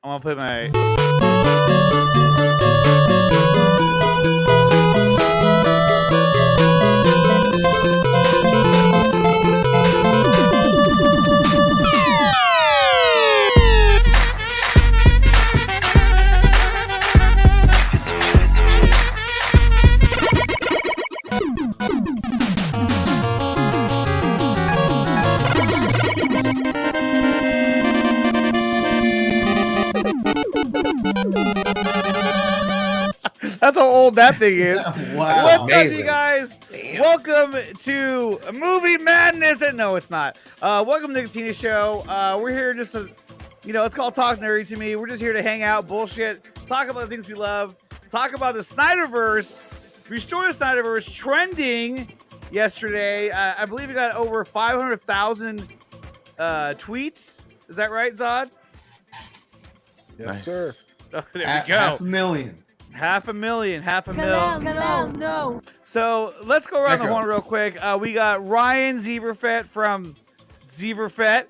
I'm gonna put my. That's how old that thing is. Wow. What's up, Amazing. you guys? Damn. Welcome to Movie Madness. No, it's not. Welcome to the Katina Show. We're here just to, it's called Talk Nerdy to me. We're just here to hang out, bullshit, talk about the things we love, talk about the Snyderverse, restore the Snyderverse, trending yesterday. I believe we got over 500,000 tweets. Is that right, Zod? Yes, sir. Oh, there we go. 500,000. Half a million. No. So let's go around Check the horn real quick. We got Ryan Zeverfett from Zeverfett,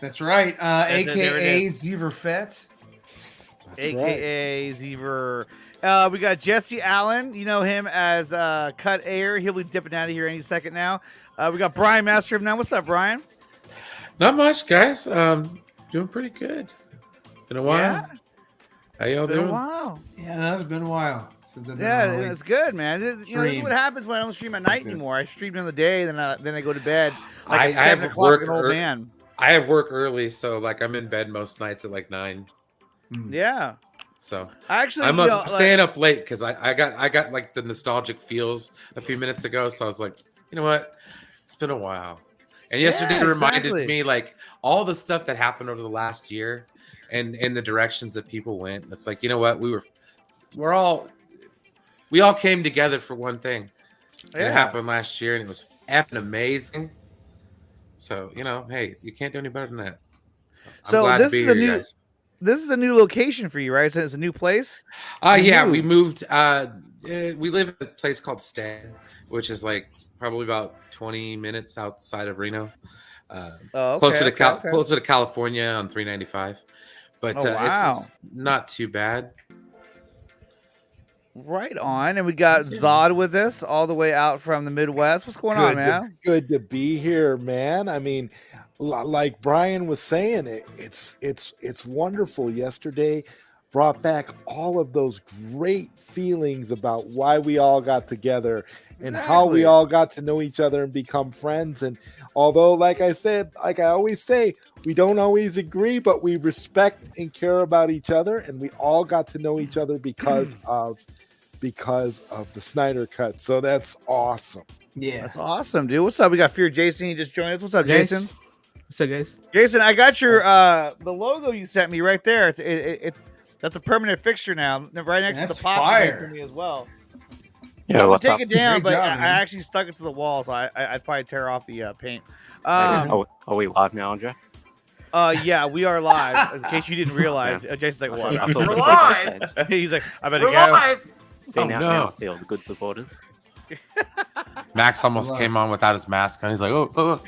That's right. There it AKA is. Zeverfett. That's aka Zever. We got Jesse Allen. You know him as Cut Air. He'll be dipping out of here any second now. We got Brian Master now. What's up, Brian? Not much, guys. Doing pretty good. Been a while. Yeah. How y'all Been a doing? while. Yeah, no, it's been a while since I've been Yeah, on. it's good, man. This is Stream. what happens when I don't stream at night anymore. I stream during the day, then I go to bed. Like I at have 7 o'clock, work an old ear- man. I have work early, so like I'm in bed most nights at like 9. Yeah. So I actually, I'm up, staying up late because I got like the nostalgic feels a few minutes ago. So I was like, you know what? It's been a while. And yesterday Yeah, reminded exactly. me like all the stuff that happened over the last year and in the directions that people went. It's like, you know what? We all came together for one thing. Yeah. It happened last year and it was effing amazing. So, hey, you can't do any better than that. So I'm glad this to be is here, a new- guys. This is a new location for you, right? So it's a new place. Yeah, we moved. moved. We live in a place called Stan, which is like probably about 20 minutes outside of Reno, Oh, closer okay, to closer to California on 395. But Oh, wow. it's not too bad. Right on. And we got Zod with us all the way out from the Midwest. What's going on, man? Good to be here, man. I mean, like Brian was saying, it's wonderful. Yesterday brought back all of those great feelings about why we all got together and how we Exactly. all got to know each other and become friends. And although, like I said, like I always say, we don't always agree, but we respect and care about each other, and we all got to know each other because of the Snyder Cut. So that's awesome. Yeah. That's awesome, dude. What's up? We got Fear Jason. He just joined us. What's up, Guys. Jason? What's up, guys? Jason, I got your the logo you sent me right there. It's that's a permanent fixture now, right next That's to the pop fire. for me as well. Yeah, I would what's take up? it down, Great but job, I man. actually stuck it to the wall, so I'd probably tear off the paint. Are we live now, Andre? Yeah, we are live. In case you didn't realize, Jason's like, I "What?" thought We're we live! said- He's like, "I better We're go." live! See, Oh, now, no. now I see all the good supporters. Max almost Love. came on without his mask on. He's like, oh.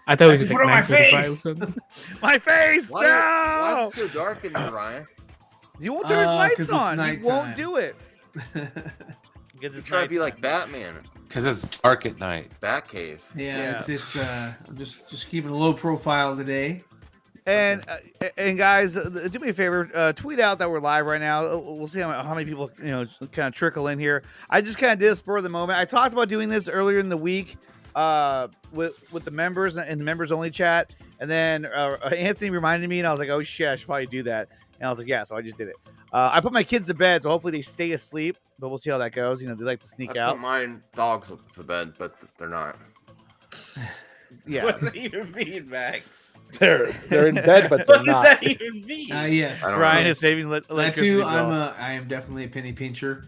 I thought it was just Put like on my 9:45 or face. something. My face! Why No! is it so dark in here, Ryan? You won't turn his 'cause lights it's on. You won't nighttime. do it. You Because it's try to be nighttime. like Batman, Because it's dark at night. Batcave. Yeah, it's I'm just keeping a low profile today. And guys, do me a favor, tweet out that we're live right now. We'll see how many people kind of trickle in here. I just kind of did a spur of the moment. I talked about doing this earlier in the week with the members in the members only chat, and then Anthony reminded me, and I was like, oh shit, I should probably do that. And I was like, yeah, so I just did it. I put my kids to bed, so hopefully they stay asleep. But we'll see how that goes. They like to sneak I out. put mine dogs to bed, but they're not. Yeah. What does that even mean, Max? They're in bed, but they're What does not. that even mean? Yes. I don't Ryan know. is saving That electricity. too. bill. I am definitely a penny pincher,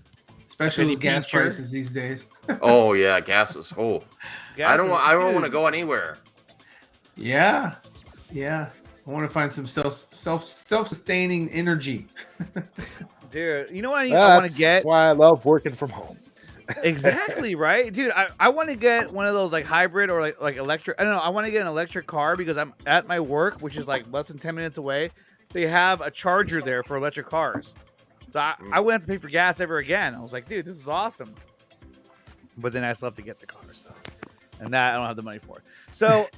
especially Penny with gas pincher? prices these days. Oh yeah, gas is. Oh, Gas I don't is want. I don't huge. want to go anywhere. Yeah. I want to find some self-sustaining energy. Dude, you know what I want to That's get? why I love working from home. Exactly, right, dude. I want to get one of those like hybrid or like electric. I don't know. I want to get an electric car because I'm at my work, which is like less than 10 minutes away. They have a charger there for electric cars, so I wouldn't have to pay for gas ever again. I was like, dude, this is awesome. But then I still have to get the car, so and that I don't have the money for. So,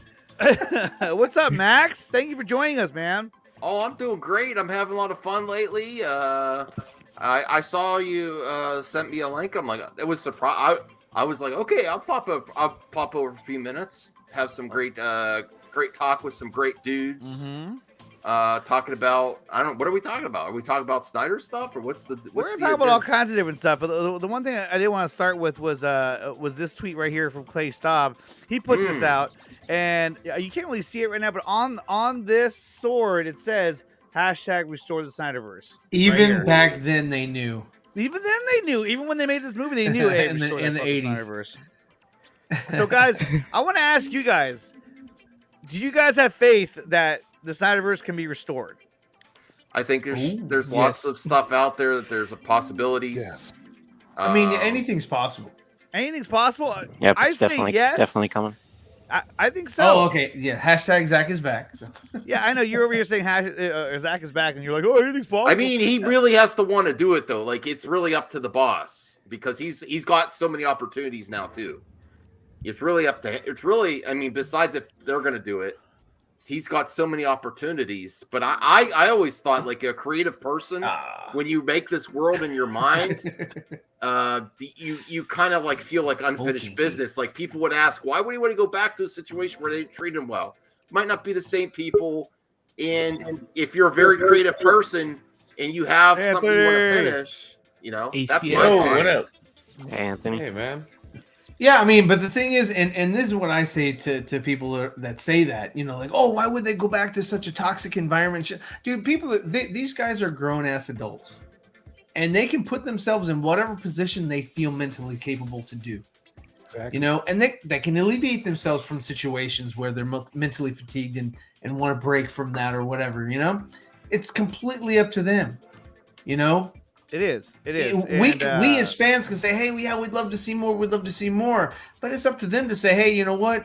what's up, Max? Thank you for joining us, man. Oh, I'm doing great. I'm having a lot of fun lately. I saw you sent me a link. I'm like, it was surprise. I was like, okay, I'll pop over for a few minutes. Have some great talk with some great dudes. Mm-hmm. Talking about, I don't know, what are we talking about? Are we talking about Snyder stuff or what's the? We're gonna talk about all kinds of different stuff. But the one thing I did want to start with was this tweet right here from Clay Staub. He put this out, and you can't really see it right now, but on this sword it says #restore the Snyderverse. Even back then, they knew. Even then, they knew. Even when they made this movie, they knew. Hey, in the 80s. Snyderverse. So, guys, I want to ask you guys: do you guys have faith that the Snyderverse can be restored? I think there's lots of stuff out there that there's a possibilities. Yes. I mean, anything's possible. Anything's possible. Yeah, I it's say definitely, yes. definitely coming. I think so. Oh, okay. Yeah. #Zack is back. So. Yeah, I know you're over here saying Zack is back, and you're like, oh, anything's possible. I mean, he really has to want to do it though. Like, it's really up to the boss because he's got so many opportunities now too. It's really up to. It's really. I mean, besides if they're gonna do it, he's got so many opportunities. But I always thought like a creative person, when you make this world in your mind, you kind of like feel like unfinished business. Like people would ask, why would he want to go back to a situation where they didn't treat him well? Might not be the same people. And if you're a very creative person and you have something you want to finish, you know, that's my thought. What up? Hey, Anthony. Hey, man. Yeah, I mean, but the thing is, and this is what I say to people that say that, you know, like, oh, why would they go back to such a toxic environment? Dude, these guys are grown-ass adults. And they can put themselves in whatever position they feel mentally capable to do. Exactly. You know, and they can alleviate themselves from situations where they're mentally fatigued and want to break from that or whatever, you know? It's completely up to them, you know? It is. We as fans can say, hey, yeah, we'd love to see more. We'd love to see more. But it's up to them to say, hey, you know what?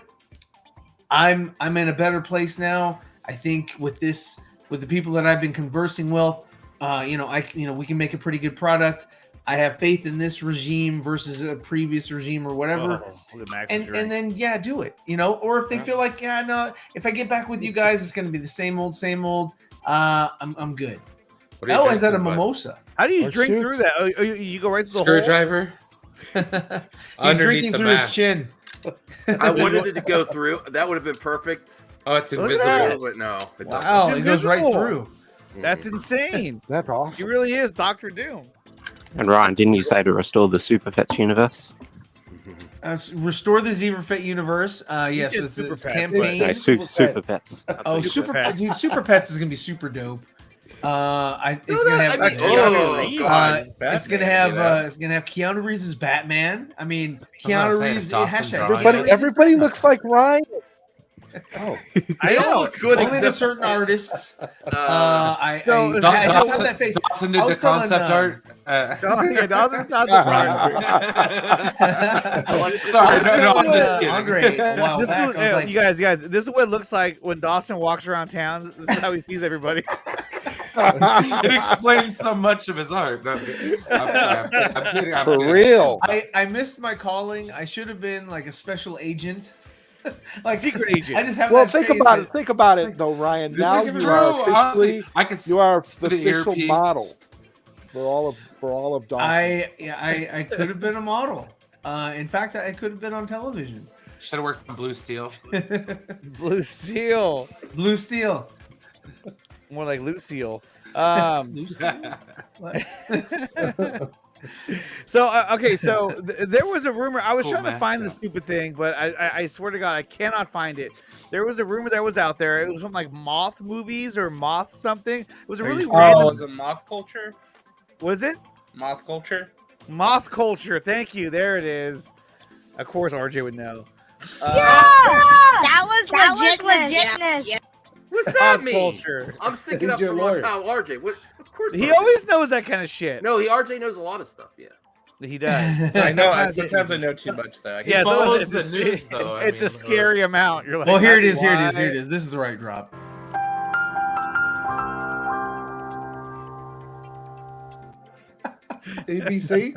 I'm in a better place now. I think with the people that I've been conversing with, we can make a pretty good product. I have faith in this regime versus a previous regime or whatever. And then do it. You know, or if they feel like, no, if I get back with you guys, it's gonna be the same old. I'm good. Oh, is that a mimosa? How do you drink through that? Oh, you go right to the Screwdriver? He's drinking through his chin. I wanted it to go through. That would have been perfect. Oh, it's Look at that. invisible. But no, it doesn't. Wow, It's it goes right invisible. through. That's insane. That's He awesome. really is Doctor Doom. And Ryan, didn't you say to restore the Super Pets universe? Restore the Zebra universe. Yes, said it's Super Pets, campaign. No, Super Pets. Oh, Super Pets. Dude, Super Pets is gonna be super dope. It's gonna have. It's gonna have Keanu Reeves as Batman. I mean, Keanu Reeves. Everybody looks like Ryan. Oh, They all look good Only to except certain artists. So, I just saw that face. Dawson I did the was telling, concept art. Dawson's not the Sorry, no, I'm just kidding. Andre, a while This back, is, I was like, you guys, this is what it looks like when Dawson walks around town. This is how he sees everybody. It explains so much of his art. No, I'm sorry. I'm kidding. I'm for kidding. real. I missed my calling. I should have been like a special agent. Like Secret agent. I just have Well, that think face about like- it. Think about it, though, Ryan. This Now is you true. are officially Honestly, I can. you are see the the official earpiece. model for all of Dawson. I could have been a model. In fact, I could have been on television. Should have worked on Blue Steel. Blue Steel. Blue Steel. More like Lucille. Blue Steel? What? So okay, so there was a rumor. I was Cool trying to find the mascot. stupid thing, but I swear to God, I cannot find it. There was a rumor that was out there. It was from like Moth Movies or Moth something. It was a really Oh, random. is it moth culture? Was it Moth culture? Moth Culture? Thank you. There it is. Of course, RJ would know. That was legitness. What's that Moth mean? Culture. I'm sticking He's up your for my lawyer. pal RJ. What? Of course. He RJ. always knows that kind of shit. No, RJ knows a lot of stuff. Yeah. He does. I know. Sometimes Sometimes I know too much, though. Yeah, so follows it's the news, though. I It's a mean, scary amount. You're like, Well, here it is. why? Here it is. This is the right drop. ABC.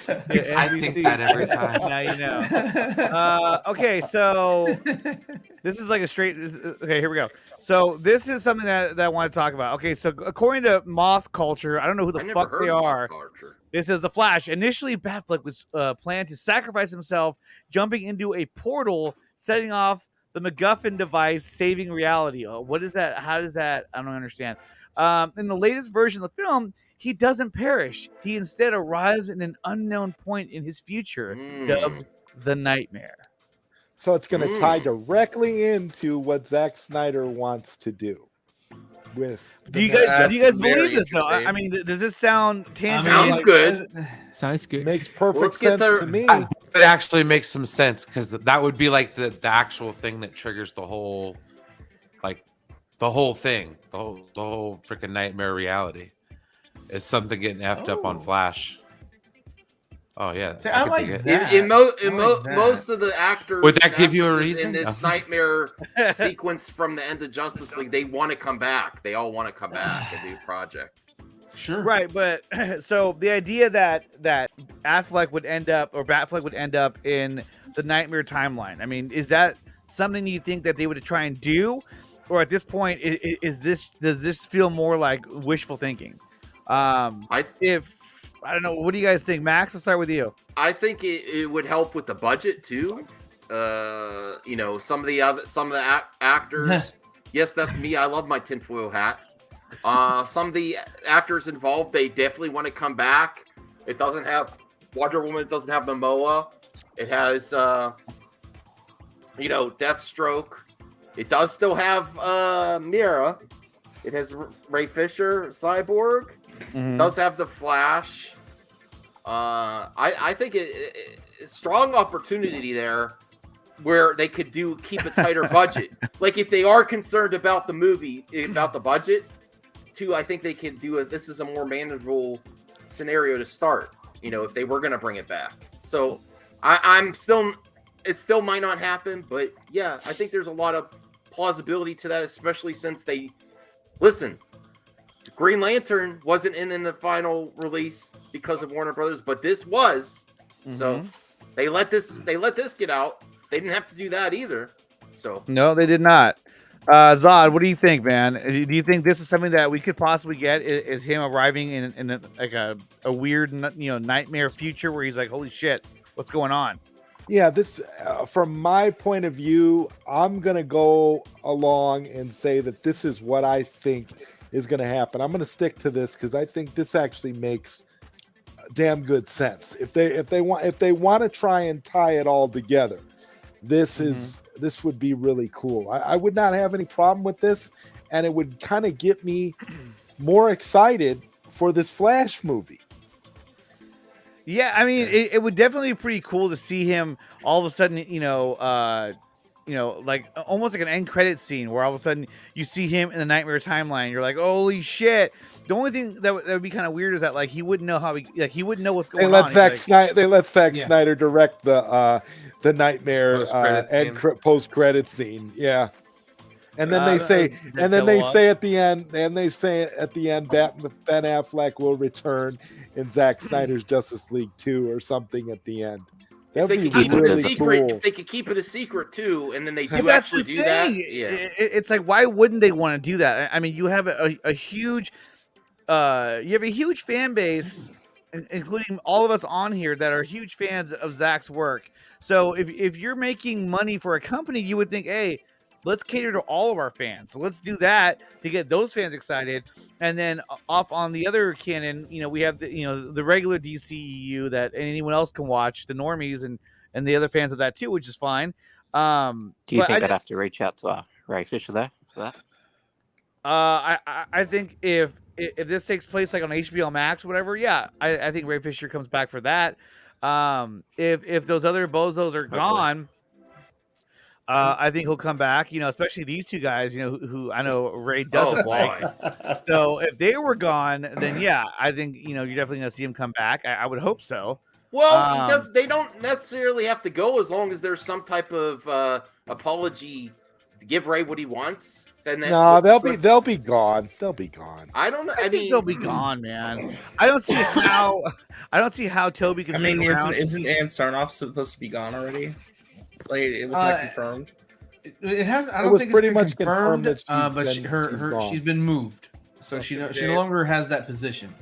Yeah, I think NBC. that every time. Now you know. Okay, so this is like a straight. Okay, here we go. So this is something that I want to talk about. Okay, so according to Moth Culture, I don't know who the I never fuck heard they of are. Moth Culture. It says the Flash. Initially, Batfleck was planned to sacrifice himself, jumping into a portal, setting off the MacGuffin device, saving reality. What is that? How does that? I don't understand. In the latest version of the film, he doesn't perish. He instead arrives in an unknown point in his future, dubbed the Nightmare. So it's going to tie directly into what Zack Snyder wants to do. With Do you the guys very believe this though? I interesting. mean, does this sound tangible? Sounds good. Sounds good. makes perfect Let's get sense there- to me. It actually makes some sense because that would be like the actual thing that triggers the whole, like, the whole thing, the whole freaking nightmare reality. Is something getting effed up on Flash. Oh yeah, See, I could like dig it. that. Most of the actors. Would that give you a actresses reason? in this nightmare sequence from the end of Justice League? They want to come back. They all want to come back and do project. Sure. Right, but so the idea that Batfleck would end up in the Nightmare timeline. I mean, is that something you think that they would try and do, or at this point, does this feel more like wishful thinking? I don't know. What do you guys think, Max? I'll start with you. I think it would help with the budget too. You know, some of the actors. Yes, that's me. I love my tinfoil hat. Some of the actors involved, they definitely want to come back. It doesn't have Wonder Woman. It doesn't have Momoa. It has, Deathstroke. It does still have Mira. It has Ray Fisher, Cyborg. Mm-hmm. Does have the Flash. I think it's strong opportunity there where they could keep a tighter budget. Like if they are concerned about the movie, about the budget, too, I think they can do it. This is a more manageable scenario to start. You know, if they were going to bring it back. So it still might not happen, but yeah, I think there's a lot of plausibility to that, especially since Green Lantern wasn't in the final release because of Warner Brothers, but this was. So they let this get out. They didn't have to do that either. So no, they did not. Zod, what do you think, man? Do you think this is something that we could possibly get? Is him arriving in a weird, nightmare future where he's like, holy shit, what's going on? Yeah, this from my point of view, I'm gonna go along and say that this is what I think is going to happen. I'm going to stick to this because I think this actually makes damn good sense. If they want to try and tie it all together, this would be really cool. I would not have any problem with this, and it would kind of get me more excited for this Flash movie. Yeah, I mean, it would definitely be pretty cool to see him all of a sudden, like almost like an end credit scene where all of a sudden you see him in the Nightmare timeline. You're like, holy shit. The only thing that would be kind of weird is that like he wouldn't know he wouldn't know what's going on. They let Zack Snyder direct the Nightmare post credit scene. Yeah. And then they say at the end, Ben Affleck will return in Zack Snyder's Justice League 2 or something at the end. If they could keep it a secret, if they could keep it a secret too, and then they do actually do that. Yeah, it's like, why wouldn't they want to do that? I mean, you have a huge, fan base, including all of us on here that are huge fans of Zack's work. So if you're making money for a company, you would think, hey, let's cater to all of our fans. So let's do that to get those fans excited. And then off on the other canon, we have the regular DCEU that anyone else can watch, the normies and the other fans of that too, which is fine. Do you think I'd have to reach out to Ray Fisher there for that? I think if this takes place like on HBO Max or whatever, yeah, I think Ray Fisher comes back for that. If those other bozos are gone, I think he'll come back. Especially these two guys. Who I know Ray doesn't Oh, like. boy. So if they were gone, then yeah, I think you're definitely gonna see him come back. I would hope so. Well, he does. They don't necessarily have to go as long as there's some type of apology to give Ray what he wants. Then No, they'll be gone. They'll be gone. I don't know. I think they'll be gone, man. I don't see how Toby can. I mean, stick around. isn't Ann Sarnoff supposed to be gone already? Like, it was not confirmed. It has. I It don't was think pretty it's been much confirmed, confirmed that but she's gone. she's been moved, so she no longer has that position.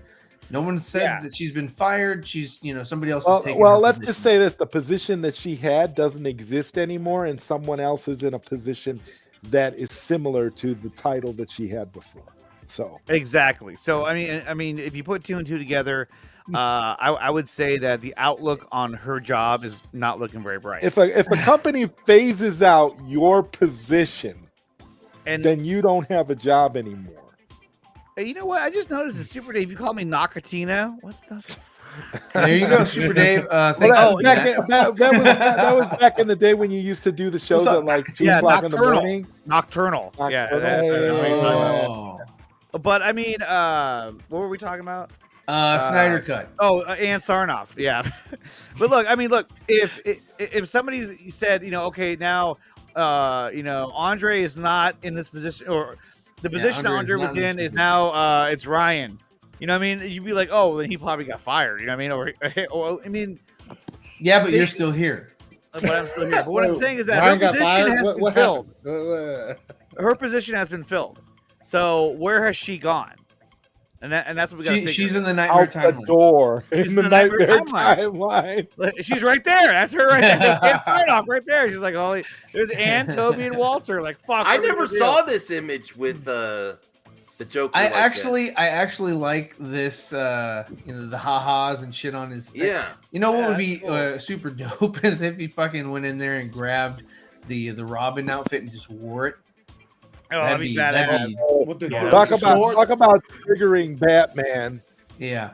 No one said that she's been fired. She's somebody else is taking. Well, her let's position. just say this: the position that she had doesn't exist anymore, and someone else is in a position that is similar to the title that she had before. So Exactly. So I mean, if you put two and two together, I would say that the outlook on her job is not looking very bright. if a company phases out your position, And then you don't have a job anymore. you know what? I just noticed in Super Dave, you call me Nakatina. What the? There you go, Super Dave. Thank you. Well, that was back in the day when you used to do the shows What's up, at like 2 Yeah, o'clock in the Nocturnal. morning. Nocturnal. Yeah. Nocturnal. that's what he's talking about. Oh. But I mean, what were we talking about? Snyder cut. Oh, Ann Sarnoff. Yeah. But look, if somebody said, okay, now, Andre is not in this position, or the position Andre is Andre not was in this in is position. now, it's Ryan. You know what I mean? You'd be like, oh, then he probably got fired. You know what I mean? Or I mean, Yeah, but you're still here. but I'm still here. But what I'm saying is that Ryan her got position fired? has What been filled. happened? Her position has been filled. So where has she gone? And that's what we got to figure. She's in the nightmare Out the timeline. door She's in the in the Nightmare nightmare timeline. She's right there. That's her right there. It's Sarnoff right there. She's like, holy, there's Ann, Toby, and Walter. Like, fuck. I what are we never gonna do? saw this image with the Joker. I like actually like this. The ha-has and shit on his. that. Yeah. You know what Yeah, would be that's super dope is if he fucking went in there and grabbed the Robin outfit and just wore it. Oh, that'd be badass. With the Yeah. Talk sword? about triggering Batman. Yeah.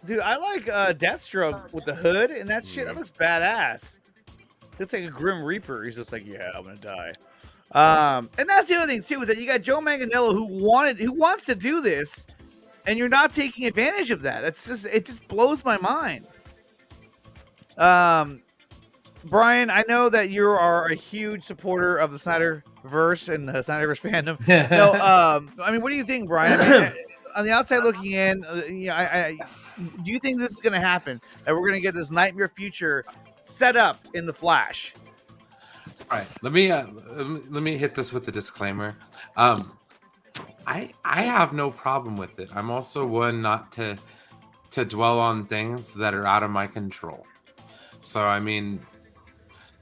Dude, I like Deathstroke with the hood and that shit. That looks badass. It's like a Grim Reaper. He's just like, yeah, I'm gonna die. And that's the other thing too, is that you got Joe Manganiello who wants to do this, and you're not taking advantage of that. It just blows my mind. Brian, I know that you are a huge supporter of the Snyderverse and the Snyderverse fandom. No, I mean, what do you think, Brian? I mean, on the outside looking in, do you think this is going to happen? That we're going to get this nightmare future set up in the Flash? All right, let me hit this with the disclaimer. I have no problem with it. I'm also one not to dwell on things that are out of my control. So I mean,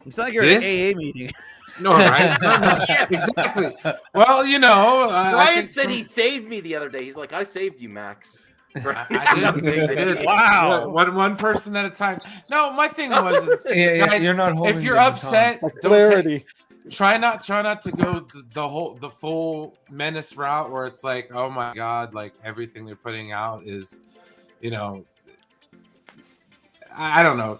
It's not like you're at an AA meeting. No, right? No, exactly. Well, Brian said he saved me the other day. He's like, I saved you, Max. I did. Wow. One person at a time. No, my thing was, guys, you're not holding if you're the upset, baton. Clarity. try not to go the full menace route where it's like, oh my god, like everything they're putting out is, I don't know.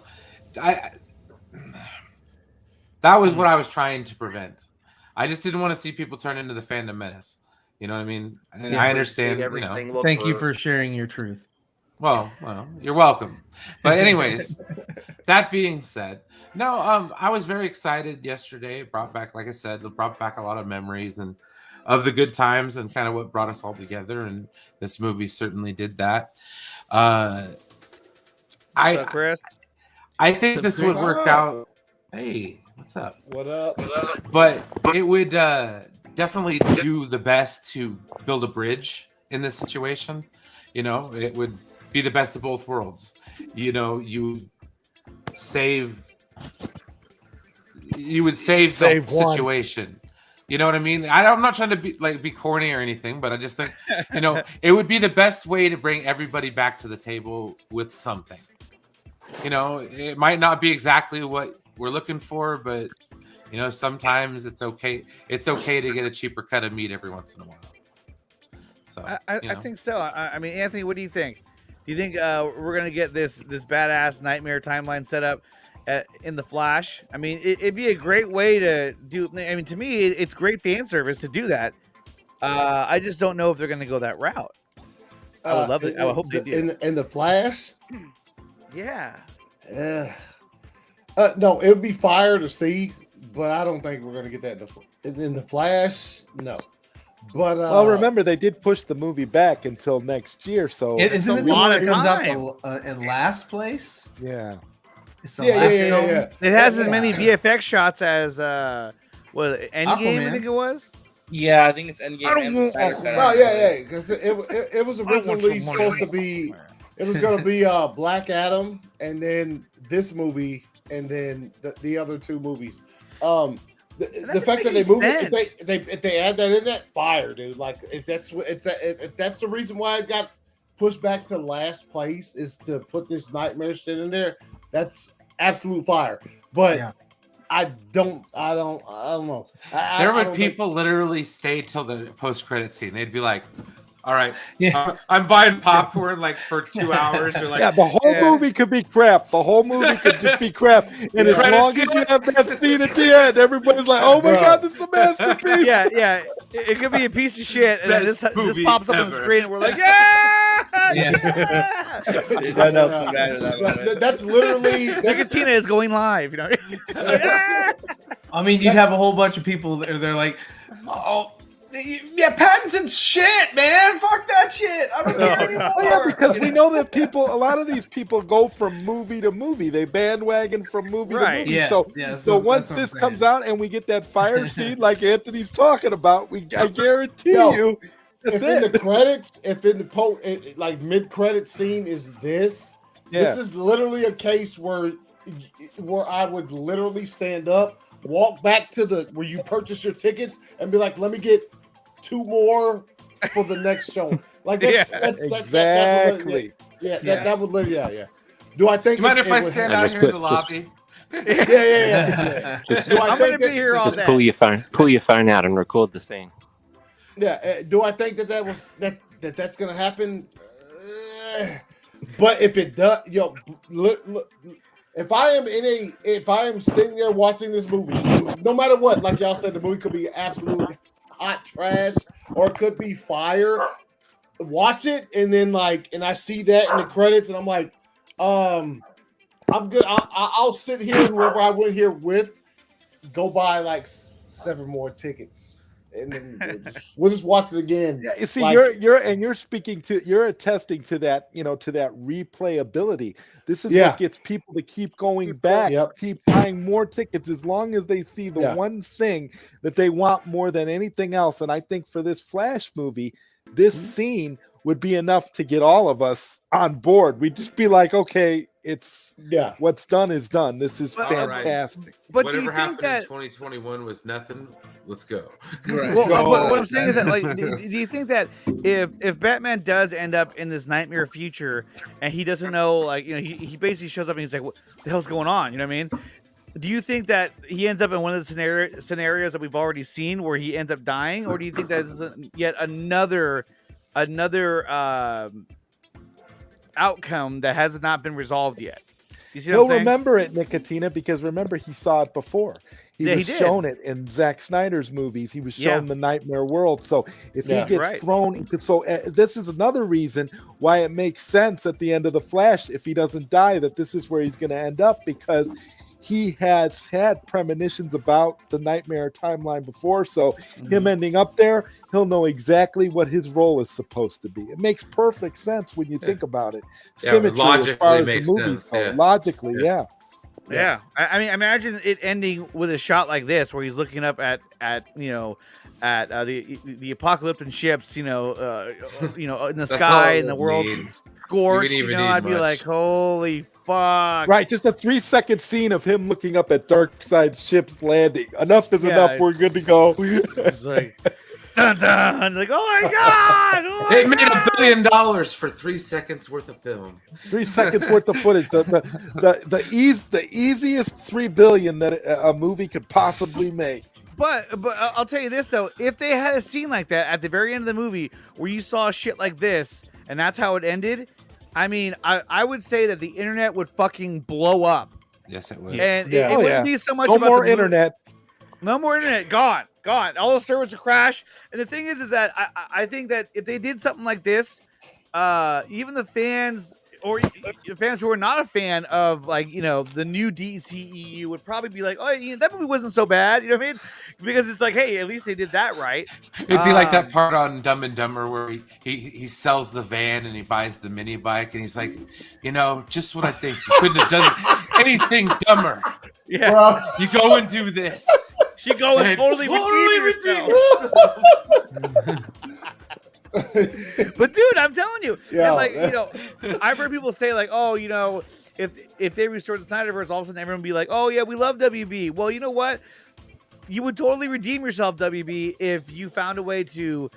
That was what I was trying to prevent. I just didn't want to see people turn into the fandom menace. You know what I mean? And I understand. Thank you for sharing your truth. Well, you're welcome. But anyways, that being said, no, I was very excited yesterday. It brought back, like I said, it brought back a lot of memories and of the good times and kind of what brought us all together. And this movie certainly did that. What's up, Chris? I think this would work out. Hey, what's up? What up? But it would definitely do the best to build a bridge in this situation. It would be the best of both worlds. You would save the one. situation. You know what I mean? I'm not trying to be corny or anything, but I just think, it would be the best way to bring everybody back to the table with something. It might not be exactly what we're looking for, but sometimes it's okay. It's okay to get a cheaper cut of meat every once in a while. So I think so. I mean, Anthony, what do you think? Do you think we're gonna get this badass nightmare timeline set up in the Flash. I mean, it'd be a great way to do. I mean, to me, it's great fan service to do that. I just don't know if they're going to go that route. I would love it. I would hope they do. In the Flash. Yeah. No, it would be fire to see, but I don't think we're going to get that in the Flash. No. But well, remember they did push the movie back until next year, so isn't it the one that comes out in last place? Yeah. It's the last film. It has as many VFX shots as Endgame, Aquaman. I think it was. Yeah, I think it's Endgame. And the Snyder Cut. Oh yeah, because it was originally supposed to be. It was going to be Black Adam, and then this movie, and then the other two movies. The fact that they moved it, if they add that in, that fire, dude. Like if that's the reason why it got pushed back to last place is to put this nightmare shit in there. That's absolute fire. But I don't know. There would people literally stay till the post-credit scene. They'd be like, all right, I'm buying popcorn like for 2 hours. Or like, the whole movie could be crap. The whole movie could just be crap. And as long as you have that scene at the end, everybody's like, oh my God, this is a masterpiece. Yeah. It could be a piece of shit. And then this pops up on the screen and we're like, yeah! That's literally... Nicotina is going live, you know? I mean, you'd have a whole bunch of people they're like, oh... Yeah, Pattinson's shit, man. Fuck that shit. I don't care anymore. Yeah, because we know that a lot of these people go from movie to movie. They bandwagon from movie to movie. Yeah. So once this comes out and we get that fire scene like Anthony's talking about, I guarantee you, that's in the credits, if in the like mid-credit scene is this is literally a case where I would literally stand up, walk back to where you purchase your tickets, and be like, let me get 2 more for the next show. Like that's exactly. That would literally Do I think? You mind if I stand out here in the lobby? Yeah. I'm gonna be here all day. Pull your phone out and record the scene. Yeah. Do I think that's gonna happen? But if it does, look, if I am sitting there watching this movie, no matter what, like y'all said, the movie could be absolute hot trash or it could be fire. Watch it and then and I see that in the credits and I'm like, I'm good. I'll sit here. Whoever I went here with, go buy 7 more tickets. And then we'll just watch it again. Yeah, you see, you're attesting to that, to that replayability. This is what gets people to keep going back, keep buying more tickets as long as they see the one thing that they want more than anything else. And I think for this Flash movie, this scene would be enough to get all of us on board. We'd just be like, okay, it's what's done is done. This is fantastic. Right. But whatever do you happened think that in 2021 was nothing? Let's go. Well, what I'm saying is that, do you think that if Batman does end up in this nightmare future and he doesn't know, he basically shows up and he's like, what the hell's going on? You know what I mean? Do you think that he ends up in one of the scenarios that we've already seen where he ends up dying, or do you think that this is yet another outcome that has not been resolved yet? You see what I'm saying? Remember it, Nicotina, because remember he saw it before. He was shown it in Zack Snyder's movies. He was shown the Nightmare World. So if he gets thrown, this is another reason why it makes sense at the end of The Flash, if he doesn't die, that this is where he's going to end up, because he has had premonitions about the Nightmare timeline before. So him ending up there, he'll know exactly what his role is supposed to be. It makes perfect sense when you think about it. Symmetry, logically makes sense. Logically, Yeah. I mean, imagine it ending with a shot like this, where he's looking up at the apocalyptic ships, in the sky and the world scorched. I'd be like, holy fuck! Right, just a 3-second scene of him looking up at Darkseid's ship's landing. Enough is enough. We're good to go. It's like, dun dun! Like, oh my god! They made $1 billion for 3 seconds worth of film. 3 seconds worth of footage. The easiest $3 billion that a movie could possibly make. But I'll tell you this though: if they had a scene like that at the very end of the movie where you saw shit like this and that's how it ended, I mean, I would say that the internet would fucking blow up. Yes, it would. And Yeah. it wouldn't be so much No about more the movie. internet. No more internet. Gone. All the servers will crash. And the thing is that I think that if they did something like this, even the fans or fans who are not a fan of the new DCEU would probably be like, oh, that movie wasn't so bad. You know what I mean? Because it's like, hey, at least they did that right. It'd be like that part on Dumb and Dumber where he sells the van and he buys the mini bike and he's like, just what I think. You couldn't have done anything dumber. Yeah. Bro. You go and do this. She go and totally redeem redeem herself. But dude, I'm telling you, Yeah. and I've heard people say like, oh, if they restored the Snyderverse, all of a sudden everyone would be like, oh yeah, we love WB. Well, you know what? You would totally redeem yourself, WB, if you found a way to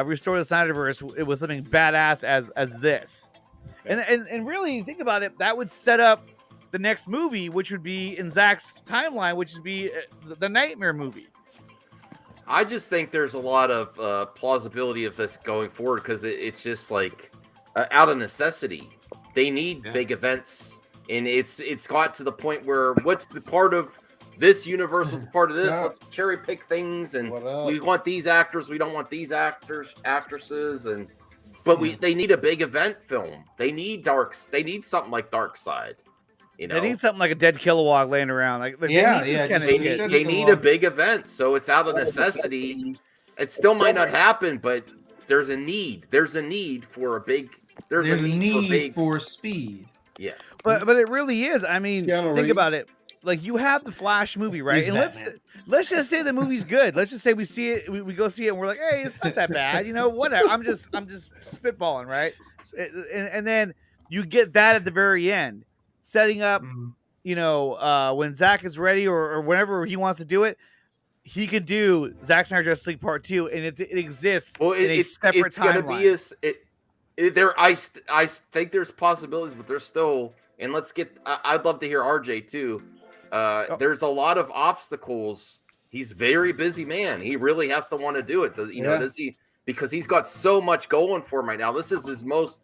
restore the Snyderverse. It was something badass as this, and really think about it. That would set up the next movie, which would be in Zack's timeline, which would be the Nightmare movie. I just think there's a lot of plausibility of this going forward because it's just like out of necessity. They need big events, and it's got to the point where what's the part of this universe? What's part of this? Let's cherry pick things, and we want these actors. We don't want these actresses, but they need a big event film. They need something like Dark Side. They need something like a dead Kilowog laying around. They need a big event, so it's out of necessity. It still might not happen, but there's a need. There's a need for a big. There's a need for speed. Yeah, but it really is. I mean, think about it. Like you have the Flash movie, right? And let's just say the movie's good. Let's just say we see it, we go see it, and we're like, hey, it's not that bad. Whatever. I'm just spitballing, right? And then you get that at the very end. Setting up, when Zack is ready or whenever he wants to do it, he can do Zack Snyder Justice League Part 2, and it exists in a separate timeline. I think there's possibilities, but there's still, and I'd love to hear RJ too. There's a lot of obstacles. He's a very busy man. He really has to want to do it. Does he? Because he's got so much going for him right now. This is his most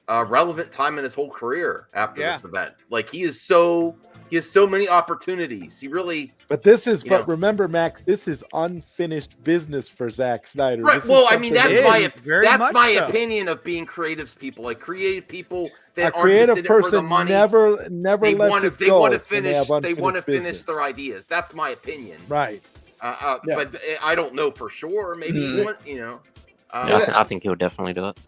relevant time in his whole career after this event. Like he has so many opportunities. He really. But this is. But remember, Max, this is unfinished business for Zack Snyder. Right. Well, I mean, that's my opinion of being creative people. Like creative people that aren't just in it for the money. never lets it go. They want to finish their ideas. That's my opinion. Right. But I don't know for sure. Maybe I think he'll definitely do it.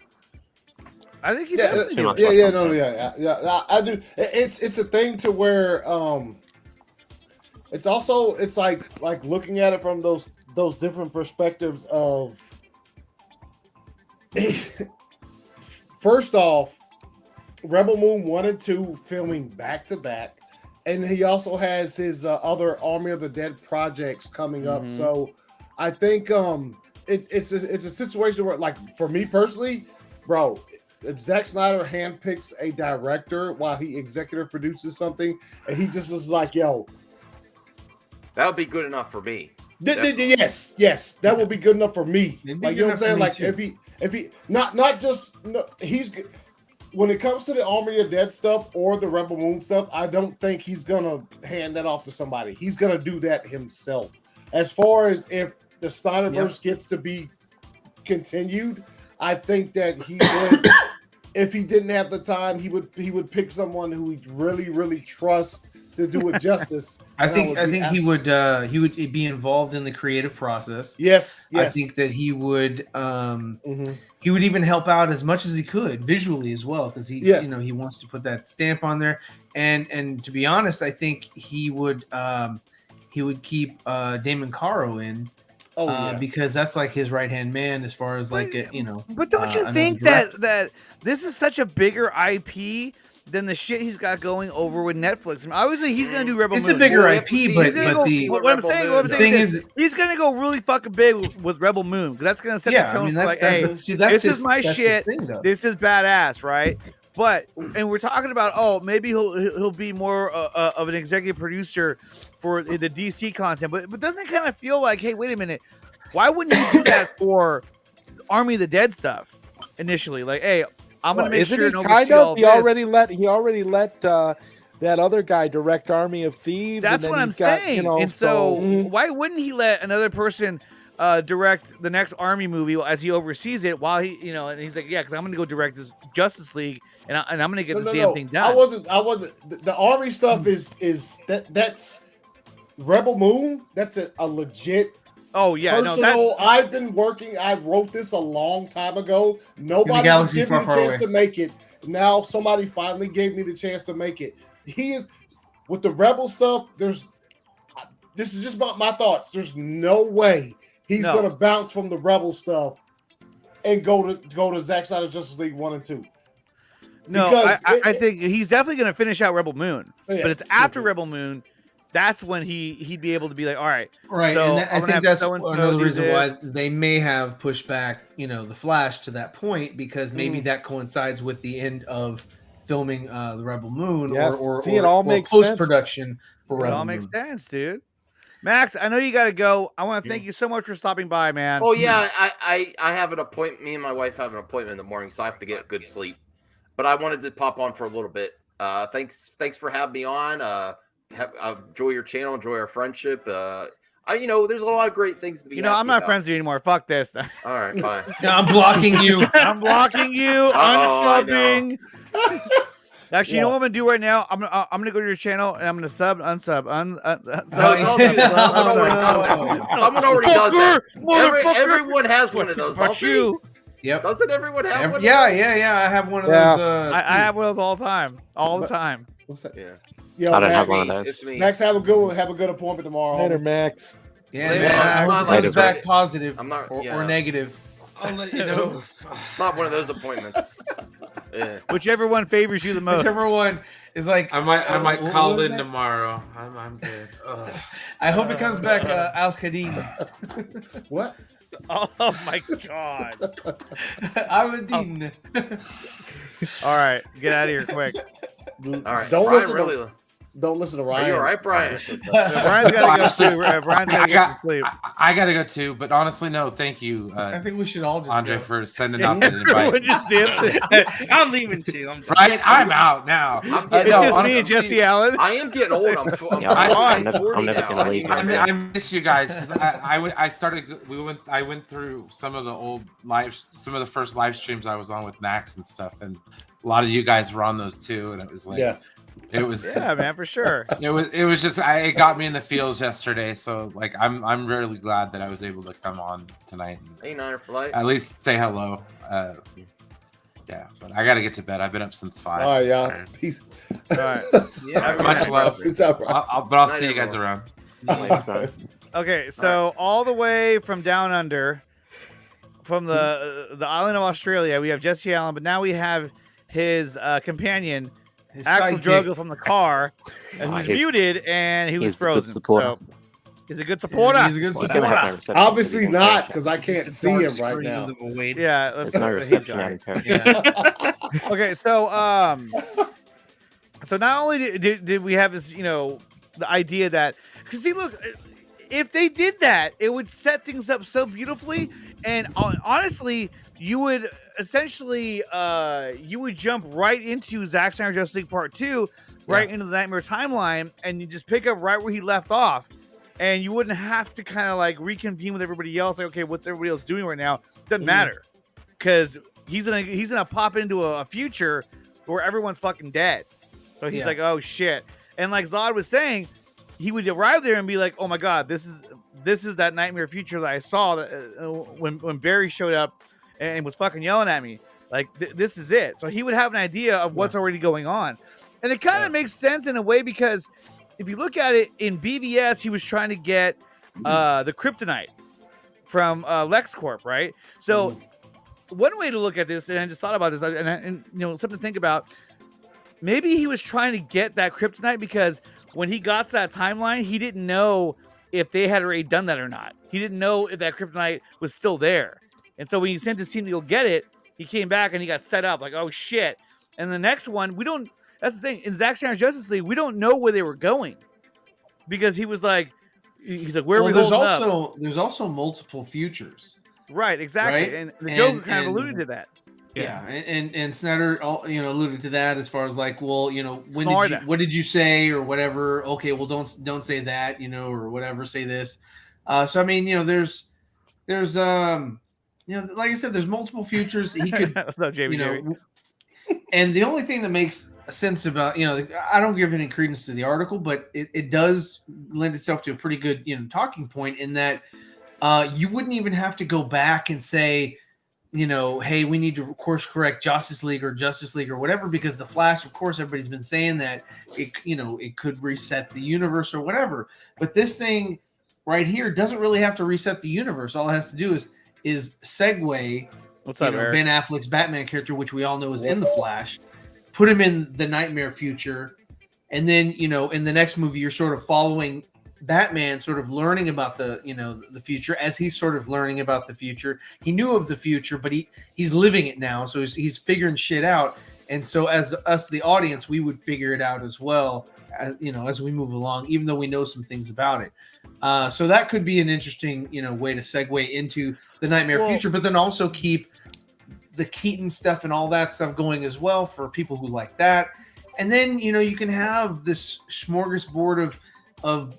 I think he does. I do. It's a thing to where it's like looking at it from those different perspectives of first off, Rebel Moon 1 and 2 filming back to back, and he also has his other Army of the Dead projects coming up. So I think it's a situation where, like, for me personally, bro, if Zack Snyder handpicks a director while he executive produces something, and he just is like, yo, that would be good enough for me. Yes, that will be good enough for me. Like, you know what I'm saying? Like, if he not just he's when it comes to the Army of Dead stuff or the Rebel Moon stuff, I don't think he's gonna hand that off to somebody. He's gonna do that himself. As far as if the Snyderverse gets to be continued, I think that he would, if he didn't have the time, he would pick someone who he really trusts to do it justice. I think he would be involved in the creative process. Yes. I think that he would he would even help out as much as he could visually as well, because he he wants to put that stamp on there. And to be honest, I think he would keep Damon Caro in. Because that's like his right hand man as far as like But don't you think that this is such a bigger IP than the shit he's got going over with Netflix? I mean, obviously, he's gonna do Rebel Moon. It's a bigger IP, but what I'm saying is he's gonna go really fucking big with Rebel Moon, because that's gonna set the tone for like, hey, this is my shit. This is badass, right? But and we're talking about maybe he'll be more of an executive producer for the DC content, but doesn't it kind of feel like, hey, wait a minute, why wouldn't you do that for Army of the Dead stuff initially? Like, hey, I'm gonna make sure nobody see all he already let that other guy direct Army of Thieves. That's and then what I'm he's got, saying. You know, and so Mhm. why wouldn't he let another person direct the next Army movie as he oversees it while he, you know, and he's like, yeah, because I'm going to go direct this Justice League and I'm going to get this damn thing done. I wasn't. The Army stuff is that's Rebel Moon. That's a legit. Oh yeah, personal. I've been working. I wrote this a long time ago. Nobody galaxy gave me far, the far chance away. to make it. Now somebody finally gave me the chance to make it. He is with the Rebel stuff. This is just my thoughts. There's no way he's gonna bounce from the Rebel stuff and go to Zack Snyder's Justice League 1 and 2. No, Because I think he's definitely going to finish out Rebel Moon, Yeah, but it's after Rebel Moon. That's when he'd be able to be like, all right, Right, so and I think that's another reason why they may have pushed back, you know, the Flash to that point, because maybe that coincides with the end of filming the Rebel Moon, or See, it all makes sense. post-production for It Rebel all Moon. makes sense, dude. Max, I know you got to go. I want to thank you so much for stopping by, man. Oh yeah, I have an appointment. Me and my wife have an appointment in the morning, so I have to get good sleep. But I wanted to pop on for a little bit. Thanks for having me on. Enjoy your channel, enjoy our friendship. You know, there's a lot of great things to be. You know, I'm not about. friends with you anymore. Fuck this. All right, bye. I'm blocking you. I'm blocking you. I Unsubbing. Actually, you know what I'm gonna do right now? I'm gonna go to your channel and I'm gonna unsub. Someone already does that. Everyone has one of those. Don't you? Yep. Doesn't everyone have one? Yeah. I have one of those. I have one of those all the time. All the time. What's that? Yeah. Yo, I don't Max, have one of those. It's me. Max, have a good one. Have a good appointment tomorrow. Later, Max. Yeah, Later. man. I I'm hope not it comes like- back positive I'm not- or yeah. negative. I'll let you know. It's not one of those appointments. Yeah. Whichever one favors you the most. Whichever one is like. I might what call was in that? tomorrow. I'm good. Ugh. I hope it comes back Al Qadim. What? Oh my god. Aladdin. All right, get out of here quick. All right. Don't Brian, listen. really. Don't listen to Are Ryan. you all right, Brian? Brian's gotta go too. Brian's gotta get to sleep. I gotta go too, but honestly, no, thank you, I think we should all just Andre, go. for sending out the Everyone invite. just dipped. I'm leaving too. Right, I'm out now. I'm It's getting just old. me honestly, and Jesse Allen. I am getting old. Yeah, I'm never 40 gonna now. leave. I miss you guys because I started. I went through some of the old some of the first live streams I was on with Max and stuff, and a lot of you guys were on those too, and it was like, Yeah. it was, Yeah, man, for sure. it was just, it got me in the feels yesterday. So like, I'm really glad that I was able to come on tonight and Hey, Niner for life. at least say hello. Yeah, but I gotta get to bed. I've been up since 5. All right, y'all. Peace. All right. Yeah, Much love. Peace out, bro. I'll Night, see you guys everyone. around. Okay, so all the way from down under, from the island of Australia, we have Jesse Allen, but now we have his companion, His Axel sidekick. Drogo from the car, and who's He's- muted, and he was he's a good frozen. supporter. So he's a good supporter. He's a good He's gonna have no supporter. reception Obviously 'cause he's in not, Persia. because I can't Just a see dark him right screen now. in the void. Yeah, There's no he's reception got out it. in Persia. Yeah. Okay, so not only did we have this, you know, the idea that, because see, look, if they did that, it would set things up so beautifully, and honestly, you would essentially you would jump right into Zack Snyder Justice League Part 2, right into the Nightmare timeline, and you just pick up right where he left off, and you wouldn't have to kind of like reconvene with everybody else. Like, okay, what's everybody else doing right now? Doesn't matter, because he's gonna pop into a future where everyone's fucking dead. So he's like, oh shit. And like Zod was saying, he would arrive there and be like, oh my god, this is that nightmare future that I saw that, when Barry showed up and was fucking yelling at me. Like this is it. So he would have an idea of what's already going on, and it kind of makes sense in a way, because if you look at it in BVS, he was trying to get the kryptonite from LexCorp, right? So one way to look at this, and I just thought about this, and you know, something to think about. Maybe he was trying to get that kryptonite because when he got to that timeline, he didn't know if they had already done that or not. He didn't know if that kryptonite was still there. And so when he sent his team to go get it, he came back and he got set up like, oh shit. And the next one, that's the thing. In Zack Snyder's Justice League, we don't know where they were going. Because he's like, where are we holding up? There's also multiple futures. Right, exactly. Right? And the Joker kind of alluded to that. Yeah, and Snyder, alluded to that as far as like, well, Snyder. what did you say or whatever? Okay, well, don't say that, or whatever. Say this. So I mean, there's like I said, there's multiple futures. He could, What's up, Jamie? and the only thing that makes sense about, I don't give any credence to the article, but it does lend itself to a pretty good, talking point in that you wouldn't even have to go back and say, hey, we need to course correct Justice League or whatever, because the Flash, of course, everybody's been saying that it could reset the universe or whatever. But this thing right here doesn't really have to reset the universe. All it has to do is segue. What's up, Eric? Ben Affleck's Batman character, which we all know is in the Flash, put him in the nightmare future, and then in the next movie you're sort of following Batman sort of learning about the the future as he's sort of learning about the future. He knew of the future, but he's living it now, so he's figuring shit out. And so as us, the audience, we would figure it out as well, as we move along, even though we know some things about it. So that could be an interesting way to segue into the nightmare future, but then also keep the Keaton stuff and all that stuff going as well for people who like that. And then you can have this smorgasbord of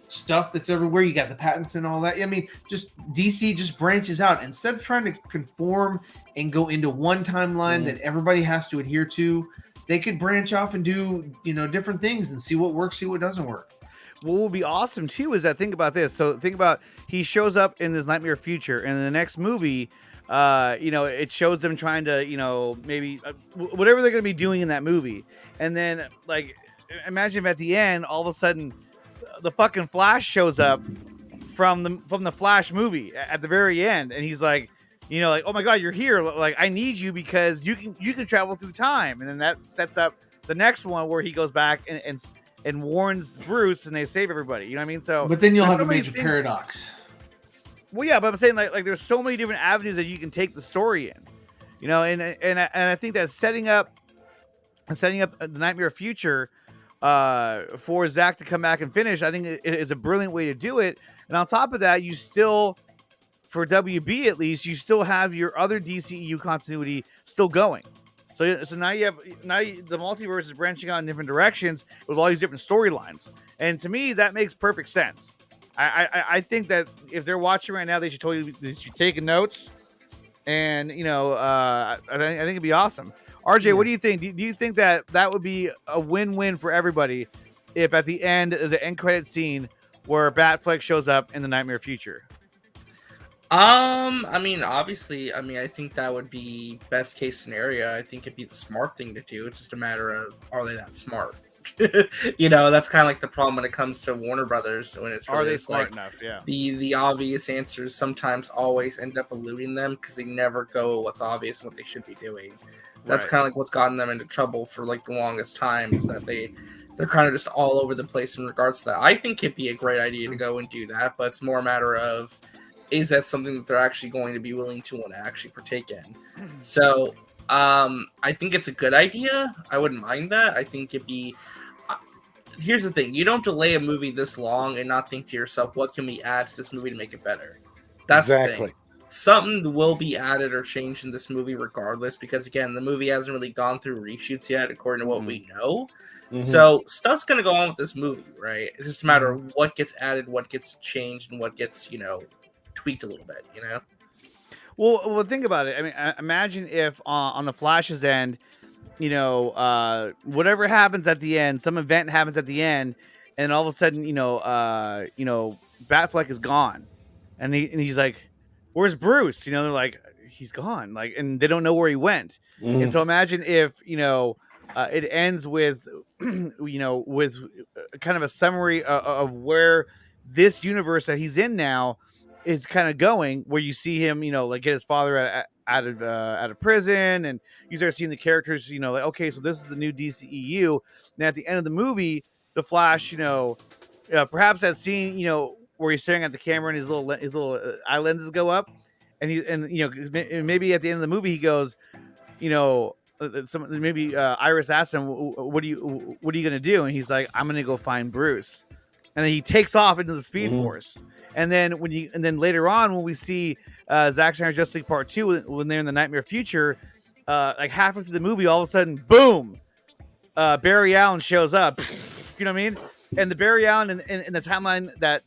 stuff that's everywhere. You got the patents and all that. I mean, just DC just branches out instead of trying to conform and go into one timeline that everybody has to adhere to. They could branch off and do different things and see what works, see what doesn't work. What will be awesome too is that, think about this. So think about, he shows up in this nightmare future, and in the next movie, it shows them trying to maybe whatever they're going to be doing in that movie, and then like, imagine if at the end, all of a sudden, the fucking Flash shows up from the Flash movie at the very end, and he's like, like, oh my god, you're here! Like, I need you because you can travel through time, and then that sets up the next one where he goes back and warns Bruce, and they save everybody. You know what I mean? So, but then you'll have a major paradox. Well, yeah, but I'm saying like there's so many different avenues that you can take the story in, and I think that setting up the nightmare future for Zack to come back and finish, I think it is a brilliant way to do it. And on top of that, you still, for WB at least, you still have your other DCEU continuity still going. So now the multiverse is branching out in different directions with all these different storylines. And to me, that makes perfect sense. I think that if they're watching right now, they should take notes, and I think it'd be awesome. RJ, what do you think? Do you think that would be a win-win for everybody if at the end is an end credit scene where Batfleck shows up in the nightmare future? I mean, obviously, I think that would be best case scenario. I think it'd be the smart thing to do. It's just a matter of, are they that smart? That's kind of like the problem when it comes to Warner Brothers, when it's really, are they smart like, enough? Yeah. The obvious answers sometimes always end up eluding them because they never go what's obvious and what they should be doing. That's kind of like what's gotten them into trouble for like the longest time, is that they're kind of just all over the place in regards to that. I think it'd be a great idea to go and do that, but it's more a matter of, is that something that they're actually going to be willing to want to actually partake in? So I think it's a good idea. I wouldn't mind that. I think it'd be... Here's the thing. You don't delay a movie this long and not think to yourself, what can we add to this movie to make it better? That's the thing. Something will be added or changed in this movie regardless, because, again, the movie hasn't really gone through reshoots yet, according to what we know. So stuff's going to go on with this movie, right? It's just a matter of what gets added, what gets changed, and what gets, tweaked a little bit, Well, think about it. I mean, imagine if on the Flash's end, whatever happens at the end, some event happens at the end, and all of a sudden, Batfleck is gone, and he's like, "Where's Bruce?" They're like, "He's gone," like, and they don't know where he went. And so imagine if it ends with, with kind of a summary of where this universe that he's in now is kind of going, where you see him, like, get his father out of prison, and you start seeing the characters, like, okay, so this is the new DCEU. And at the end of the movie, the Flash, perhaps that scene, where he's staring at the camera and his little eye lenses go up, and maybe at the end of the movie he goes, maybe Iris asks him, what are you gonna do? And he's like, I'm gonna go find Bruce. And then he takes off into the Speed Force. And then later on, when we see Zack Snyder's Justice League Part 2, when they're in the nightmare future, like halfway through the movie, all of a sudden, boom, Barry Allen shows up. You know what I mean? And the Barry Allen in the timeline that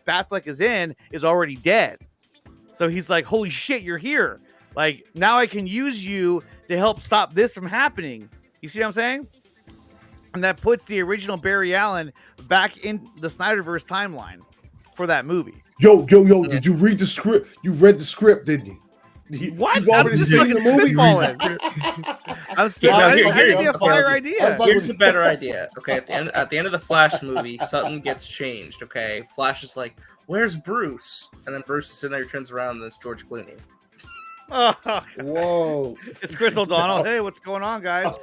Batfleck is in is already dead. So he's like, holy shit, you're here. Like, now I can use you to help stop this from happening. You see what I'm saying? And that puts the original Barry Allen back in the Snyderverse timeline for that movie. Yo, did you read the script? You read the script, didn't you? What? You've already seen the movie? I'm spitting. I think it'd be a fire idea. Here's a better idea. Okay, at the end of the Flash movie, something gets changed. Okay, Flash is like, "Where's Bruce?" And then Bruce is sitting there, turns around, and it's George Clooney. Oh, whoa! It's Chris O'Donnell. Hey, what's going on, guys?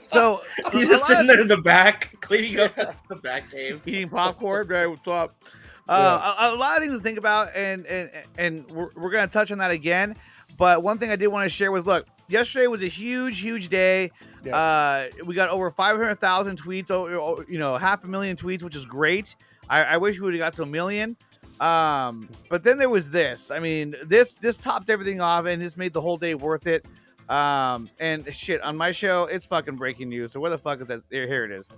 So he's just sitting there in the back, cleaning up the back cave, eating popcorn. Hey, what's up? A lot of things to think about, and we're gonna touch on that again. But one thing I did want to share was, look, yesterday was a huge day. Yes. We got over 500,000 tweets, 500,000 tweets, which is great. I wish we would have got to 1 million. But then there was this. I mean, this topped everything off, and this made the whole day worth it. And shit, on my show, it's fucking breaking news. So where the fuck is that? Here it is.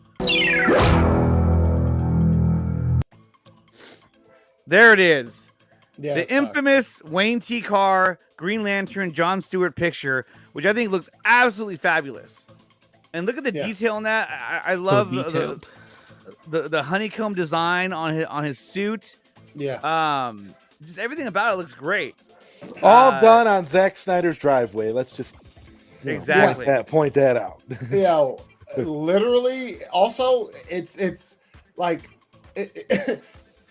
There it is. Yeah, the infamous Wayne T. Carr Green Lantern John Stewart picture, which I think looks absolutely fabulous. And look at the detail in that. I love the honeycomb design on his suit. Yeah. Just everything about it looks great. All done on Zack Snyder's driveway. Let's just exactly point that out. Yeah, literally. Also, it's like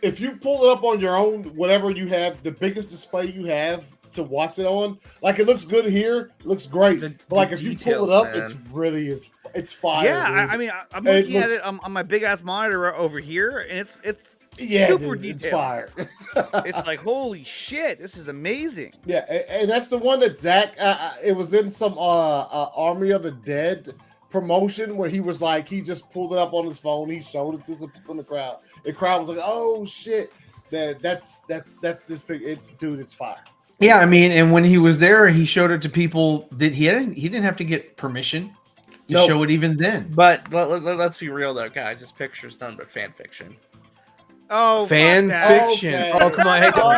if you pull it up on your own, whatever you have, the biggest display you have to watch it on, like, it looks good here, looks great. But like, if you pull it up, it's fire. Yeah, I mean, I'm looking at it on my big ass monitor over here, and it's super detailed. It's fire. It's like, holy shit, this is amazing. Yeah, and that's the one that Zach. It was in some Army of the Dead promotion where he was like, he just pulled it up on his phone, he showed it to some people in the crowd. The crowd was like, "Oh shit, that's this big dude. It's fire." Yeah, I mean, and when he was there, he showed it to people. He didn't have to get permission to show it even then. But let's be real though, guys. This picture's done by fan fiction. Oh, fan fiction! Okay. Oh, come on! Hey, don't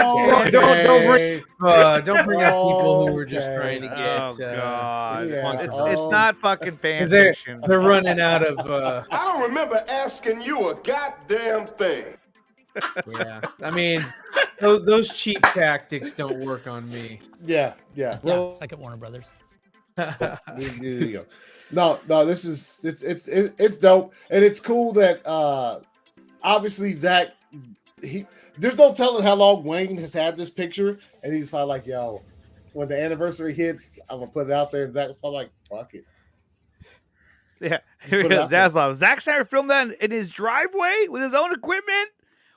bring up people who were just trying to get. Oh god! Yeah. It's not fucking fan they're fiction. they're running out of. I don't remember asking you a goddamn thing. Yeah, I mean, those cheap tactics don't work on me. Yeah. Second Warner Brothers. There you go. No, this is it's dope, and it's cool that obviously Zach. There's no telling how long Wayne has had this picture, and he's probably like, "Yo, when the anniversary hits, I'm gonna put it out there." And Zach was probably like, "Fuck it." Yeah, Zaslav. Zack Snyder filmed that in his driveway with his own equipment.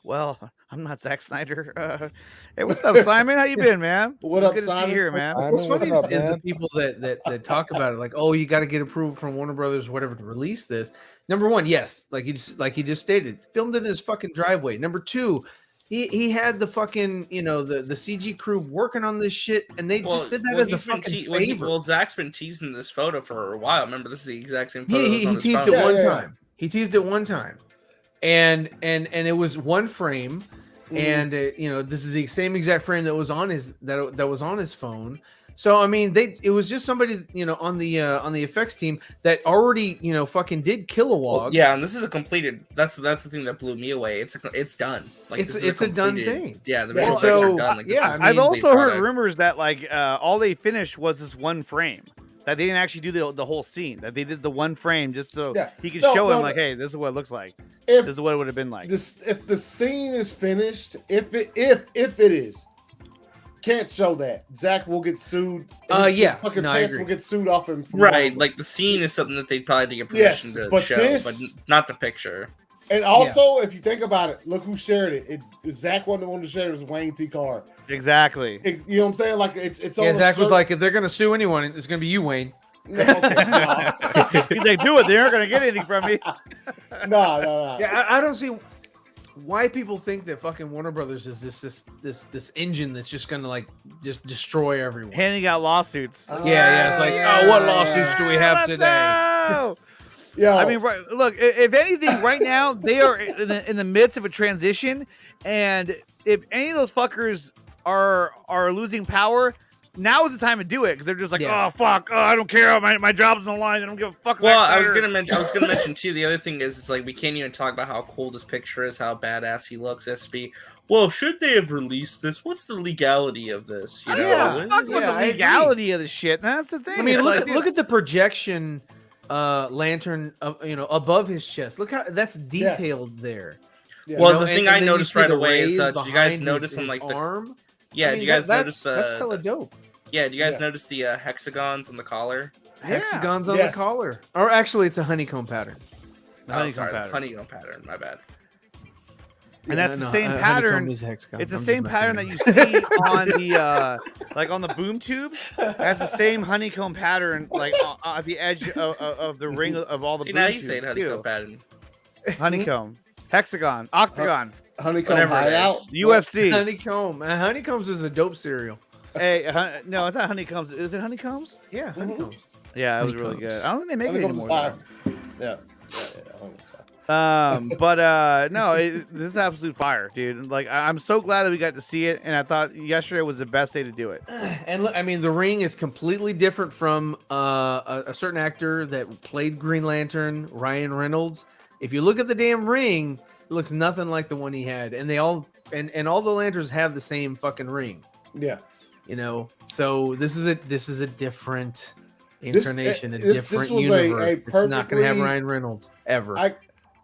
Well, I'm not Zack Snyder. Hey, what's up, Simon? How you been, man? What up, good Simon? to see you here, man. What's funny is the people that talk about it, like, oh, you got to get approval from Warner Brothers, or whatever, to release this. Number one, yes, like he just stated, filmed it in his fucking driveway. Number two, he had the fucking the CG crew working on this shit, and they just did that as a fucking favor. Zach's been teasing this photo for a while. Remember, this is the exact same photo. He teased it one time. He teased it one time, and it was one frame. And this is the same exact frame that was on his phone. So I mean, it was just somebody on the effects team that already fucking did Kilowog. Yeah, and this is a completed. That's the thing that blew me away. It's done. Like it's a done thing. Yeah, the visual effects are done. Like, I've also heard rumors that all they finished was this one frame. That they didn't actually do the whole scene. That they did the one frame just so he could show him hey, this is what it looks like. This is what it would have been like. If the scene is finished, if it is, can't show that. Zach will get sued. Fucking pants will get sued off him. Right, like the scene is something that they'd probably get permission to show, but not the picture. And also, if you think about it, look who shared it. Zach wasn't the one to share it. It was Wayne T. Carr. Exactly. You know what I'm saying? Like it's. Yeah, Zach was like, if they're gonna sue anyone, it's gonna be you, Wayne. No. He's like, do it. They aren't gonna get anything from me. No. Yeah, I don't see. why people think that fucking Warner Brothers is this engine that's just gonna like just destroy everyone. Handing out lawsuits. Yeah, it's like, oh, what lawsuits do we have today? No! Yeah, I mean, right, look, if anything, right now they are in the midst of a transition, and if any of those fuckers are losing power, now is the time to do it because they're just like, oh fuck, I don't care, my job's on the line, I don't give a fuck. Well, I was gonna mention too. The other thing is, it's like we can't even talk about how cool this picture is, how badass he looks. SB. Well, should they have released this? What's the legality of this? You know? Talk about the legality of the shit. That's the thing. I mean, It's look at the projection lantern above his chest. Look how that's detailed there. Yeah. Well, the thing I noticed right away is, did you guys notice on like the arm? Yeah, did you guys notice that's hella dope. Yeah, did you guys notice the hexagons on the collar? Hexagons on the collar. Or actually, it's a honeycomb pattern. Honeycomb pattern. My bad. And that's the same pattern. It's the same pattern that you see on the like on the boom tubes. That's the same honeycomb pattern, like at the edge of the ring of all the boom now tubes. You say honeycomb pattern. Honeycomb, hexagon, octagon, honeycomb hideout, UFC. Honeycomb. Honeycombs is a dope cereal. Hey, no, it's not honeycombs. Is it honeycombs? Yeah, honeycombs. Yeah, it was really good. I don't think they make it anymore. Yeah. But no, this is absolute fire, dude. Like, I'm so glad that we got to see it, and I thought yesterday was the best day to do it. And look, I mean, the ring is completely different from a certain actor that played Green Lantern, Ryan Reynolds. If you look at the damn ring, it looks nothing like the one he had, and they all and all the lanterns have the same fucking ring. Yeah, you know. So this is a different incarnation, different was universe. It's not going to have Ryan Reynolds ever.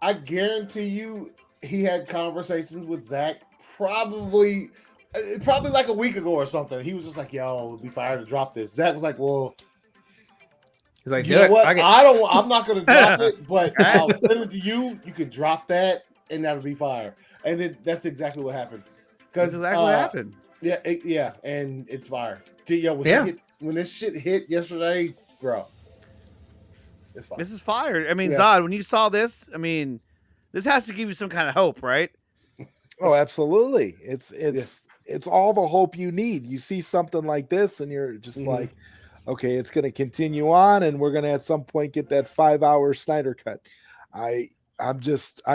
I guarantee you, he had conversations with Zack probably like a week ago or something. He was just like, "Yo, it'd be fire to drop this." Zack was like, "Well." He's like, you know what? I'm not gonna drop it, but I'll send it to you. You can drop that, and that'll be fire. And then that's exactly what happened. That's exactly what happened. Yeah, and it's fire. When this shit hit yesterday, bro, it's fire. This is fire. I mean, Zod, when you saw this, I mean, this has to give you some kind of hope, right? Oh, absolutely. It's all the hope you need. You see something like this, and you're just like, okay, it's going to continue on, and we're going to at some point get that 5-hour Snyder cut. I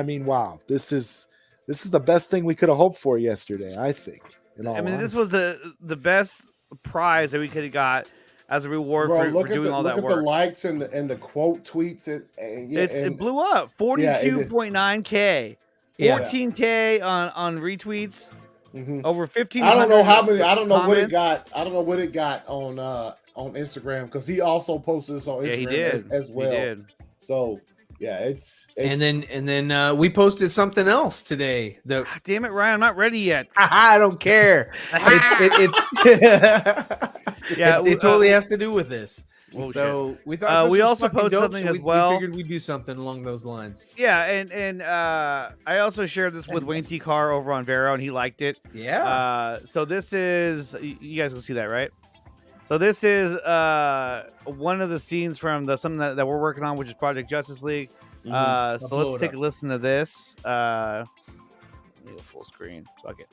mean, wow, this is the best thing we could have hoped for yesterday, I think. I mean, this was the best prize that we could have got as a reward for doing all that work. Look at the likes and the quote tweets. It blew up 42.9K, 14K on retweets. Over 15. I don't know how many. I don't know what it got. I don't know what it got on Instagram, because he also posted this on Instagram he did. as well. He did. So yeah, it's and then we posted something else today. Damn it, Ryan, I'm not ready yet. I don't care. It totally has to do with this. So we thought we also posted something as well. We figured we'd do something along those lines. Yeah, and I also shared this with Wayne T. Carr over on Vero, and he liked it. Yeah. So this is, you guys will see that, right? So this is one of the scenes from something that we're working on, which is Project Justice League. So let's take a listen to this. Need a full screen. Fuck it.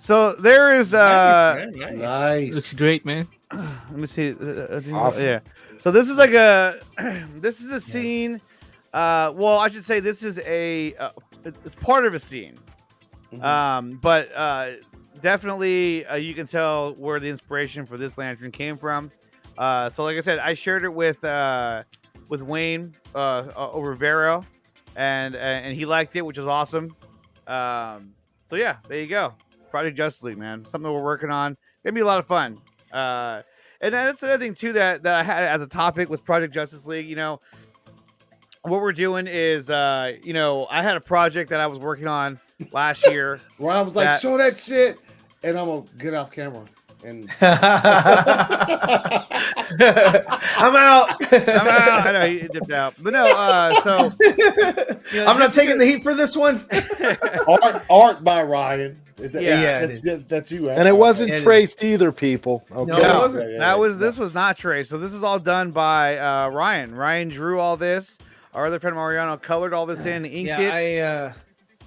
So there is nice. Looks great, man. Let me see. Awesome. Yeah. So this is like this is a scene. Well, I should say this is it's part of a scene. But definitely you can tell where the inspiration for this lantern came from. So like I said, I shared it with Wayne over Vero, and he liked it, which was awesome. So yeah, there you go. Project Justice League, man. Something we're working on. Gonna be a lot of fun. And that's another thing too that I had as a topic with Project Justice League. You know, what we're doing is, I had a project that I was working on last year. Where I was like, show that shit, and I'm gonna get off camera. And I'm out. I'm out. I know he dipped out, but no. So I'm not taking the heat for this one. art by Ryan. That's you. And it wasn't traced either, people. Okay. No, it wasn't. This was not traced. So this is all done by Ryan. Ryan drew all this. Our other friend Mariano colored all this in, inked it.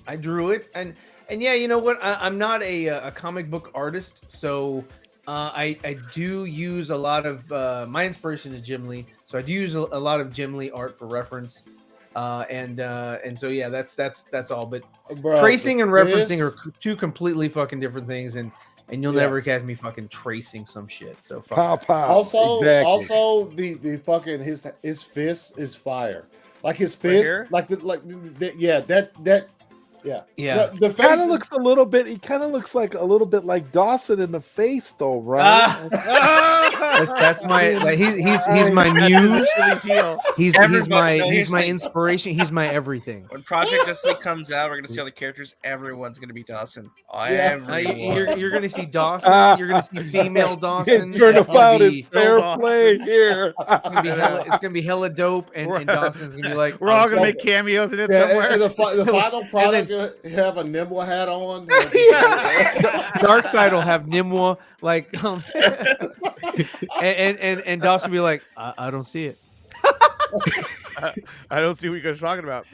I drew it, and yeah, you know what? I'm not a comic book artist, so I do use a lot of my inspiration is Jim Lee, so I do use a lot of Jim Lee art for reference, and so yeah, that's all. But tracing and referencing are two completely fucking different things, and you'll never catch me fucking tracing some shit. So fuck. Also, exactly. also the fucking his fist is fire. Like his fist, Yeah. The face Kind of looks a little bit. He kind of looks like a little bit like Dawson in the face, though, right? That's my. He's my muse. He's my inspiration. He's my everything. When Project Justice League comes out, we're gonna see all the characters. Everyone's gonna be Dawson. You're gonna see Dawson. You're gonna see female Dawson. Turnabout is fair play here. It's gonna be hella dope, and Dawson's gonna be like, we're all gonna make cameos in it somewhere. And the final product have a Nimble hat on. Darkseid will have Nimue like, and Dawson will be like, I don't see it. I don't see what you guys are talking about.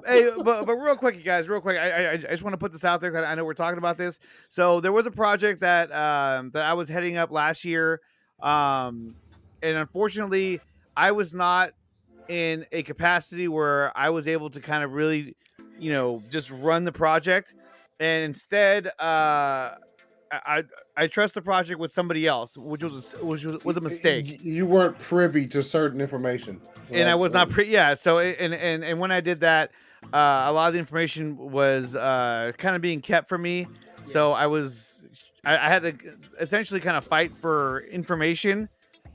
Hey, but real quick, you guys, real quick, I just want to put this out there because I know we're talking about this. So there was a project that that I was heading up last year, and unfortunately, I was not in a capacity where I was able to kind of really, just run the project, and instead, I trust the project with somebody else, which was a mistake. You weren't privy to certain information, and I was not So and when I did that, a lot of the information was kind of being kept from me. So I had to essentially kind of fight for information,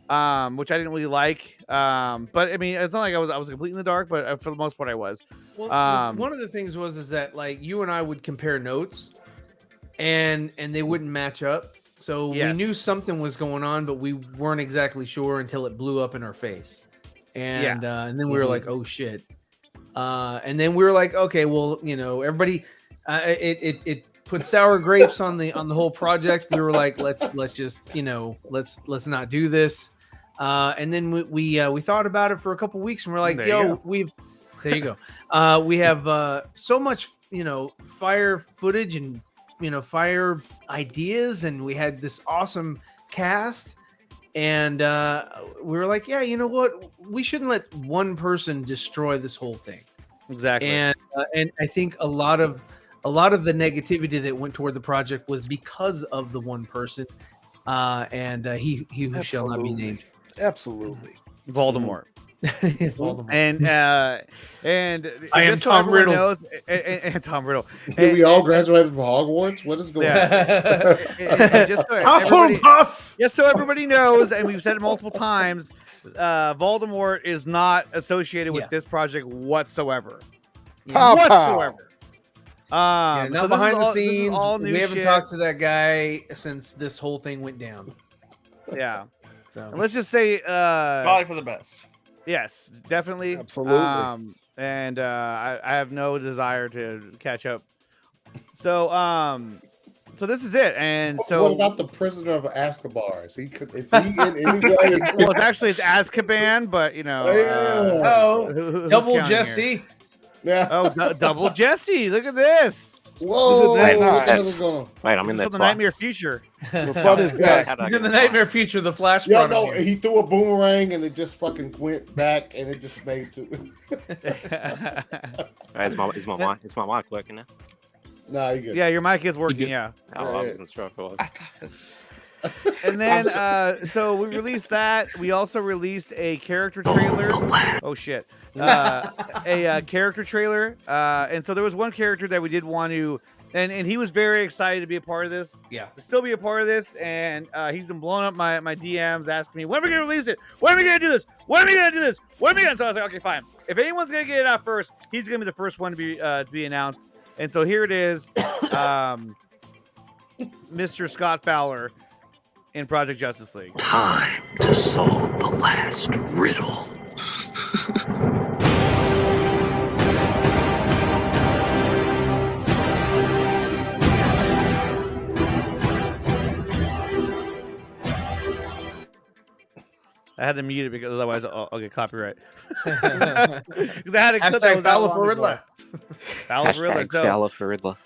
which I didn't really like. But I mean, it's not like I was completely in the dark, but for the most part, I was. Well, one of the things is that like you and I would compare notes, and they wouldn't match up. So we knew something was going on, but we weren't exactly sure until it blew up in our face. And then we were like, oh shit. And then we were like, okay, well, everybody, it put sour grapes on the whole project. We were like, let's just, let's not do this. And then we thought about it for a couple weeks, and we're like, there you go. We have so much, fire footage and fire ideas, and we had this awesome cast, and we were like, yeah, you know what, we shouldn't let one person destroy this whole thing. Exactly. And I think a lot of the negativity that went toward the project was because of the one person, and he who shall not be named. Absolutely. Voldemort. Voldemort. And I am Tom Riddle. Knows, and Tom Riddle. Did we all graduated from Hogwarts? What is going on? And just so everybody knows, and we've said it multiple times, Voldemort is not associated with this project whatsoever. Whatsoever. Not so behind the all, scenes. We haven't talked to that guy since this whole thing went down. Yeah. So and let's just say probably for the best. Yes, definitely. Absolutely. And I have no desire to catch up. So so this is it. And so what about the prisoner of Azkaban? Is he in any way? Well, it's Azkaban, but Double Jesse. Yeah. Oh, double Jesse. Look at this. Whoa! Wait, I'm in the nightmare future. The fun is best. He's in the nightmare future. The Flash. Yeah, no, he threw a boomerang and it just fucking went back and it just made to. Is my mic working now? Nah, you good. Yeah, your mic is working. Yeah. Oh, I wasn't sure if it was. And then, so we released that. We also released a character trailer. Oh shit! A character trailer. And so there was one character that we did want to, and he was very excited to be a part of this. Yeah. To still be a part of this, and he's been blowing up my DMs, asking me, when are we gonna release it? When are we gonna do this? When are we gonna do this? When are we gonna? So I was like, okay, fine. If anyone's gonna get it out first, he's gonna be the first one to be announced. And so here it is, Mr. Scott Fowler. in Project Justice League. Time to solve the last riddle. I had to mute it because otherwise I'll get copyright. Because I had a clip that Hashtag was Fowler out for long Riddler. ago. Fowler for Riddler. Hashtag So, Fowler for Riddler.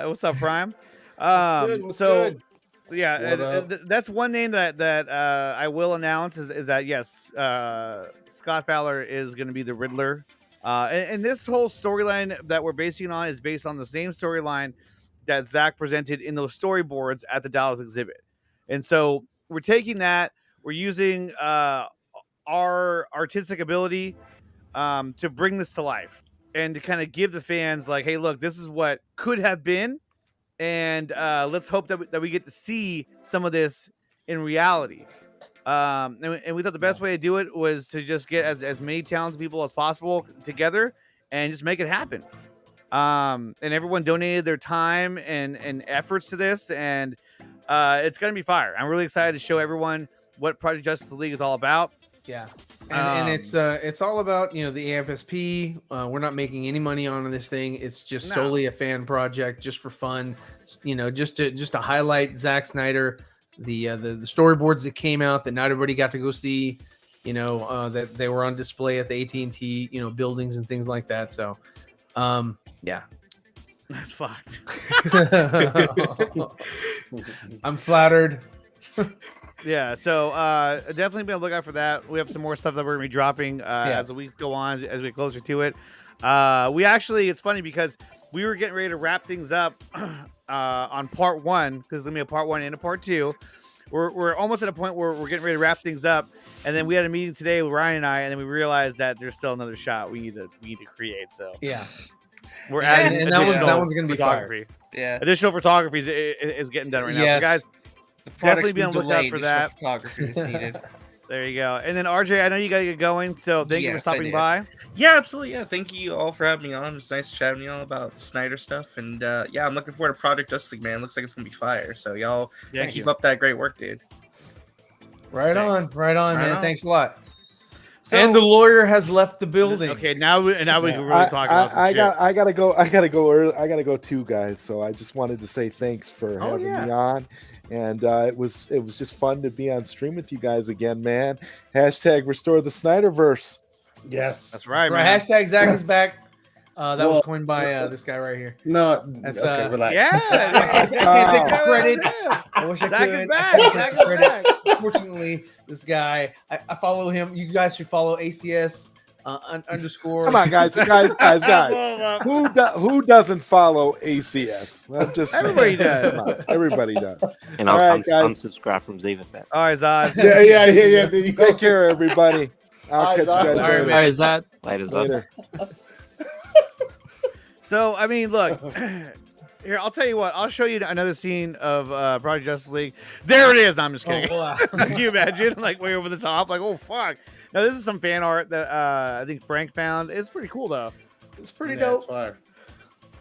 what's up, Prime? What's So good? yeah, What up? that's one name that I will announce is that yes, Scott Fowler is going to be the Riddler, and this whole storyline that we're basing it on is based on the same storyline that Zach presented in those storyboards at the Dallas exhibit, and so we're taking that, we're using our artistic ability to bring this to life and to kind of give the fans like, hey, look, this is what could have been. And let's hope that we get to see some of this in reality. And we thought the best way to do it was to just get as many talented people as possible together and just make it happen. And everyone donated their time and efforts to this, and it's gonna be fire. I'm really excited to show everyone what Project Justice League is all about. Yeah. And it's all about, the AFSP. We're not making any money on this thing. It's just solely a fan project, just for fun. Just to highlight Zack Snyder, the storyboards that came out that not everybody got to go see. That they were on display at the AT&T buildings and things like that. So, yeah, that's fucked. I'm flattered. Yeah, so definitely be on the lookout for that. We have some more stuff that we're gonna be dropping as the weeks go on, as we get closer to it. It's funny because we were getting ready to wrap things up on part 1, because there's gonna be a part 1 and a part 2. We're almost at a point where we're getting ready to wrap things up, and then we had a meeting today with Ryan and I, and then we realized that there's still another shot we need to create. So yeah, we're adding, and that one's gonna be photography. Fire. Yeah, additional photography is getting done right now. So guys, definitely be on the lookout for that. Photography is needed. There you go. And then RJ, I know you got to get going, so thank you for stopping by. Yeah, absolutely. Yeah, thank you all for having me on. It's nice chatting with y'all about Snyder stuff, and yeah, I'm looking forward to Project Justice League, man. Looks like it's gonna be fire. So y'all keep up that great work, dude. Right on, man. Thanks a lot. So, and the lawyer has left the building. Okay, now we can really talk about some shit. I gotta go early. I gotta go too, guys. So I just wanted to say thanks for having me on. And it was just fun to be on stream with you guys again, man. Hashtag restore the Snyderverse. Yes, that's right, man. Hashtag Zach is back. That was coined by this guy right here. No, that's relax. Yeah, I can't take the credits. I wish I Zach could. is back. Zach is back. Unfortunately, this guy, I follow him. You guys should follow ACS _. Come on, guys. Who doesn't follow ACS? I'm just saying. Everybody does. Come on, everybody does. And I'll unsubscribe from Ziva. All right, Zod. Yeah. Take care, everybody. I'll catch you guys later. All right, Zod. Later. So, I mean, look. Here, I'll tell you what. I'll show you another scene of Project Justice League. There it is. I'm just kidding. Oh, wow. Can you imagine? Like, way over the top. Like, oh, fuck. Now, this is some fan art that I think Frank found. It's pretty cool, though. It's pretty dope. It's fire.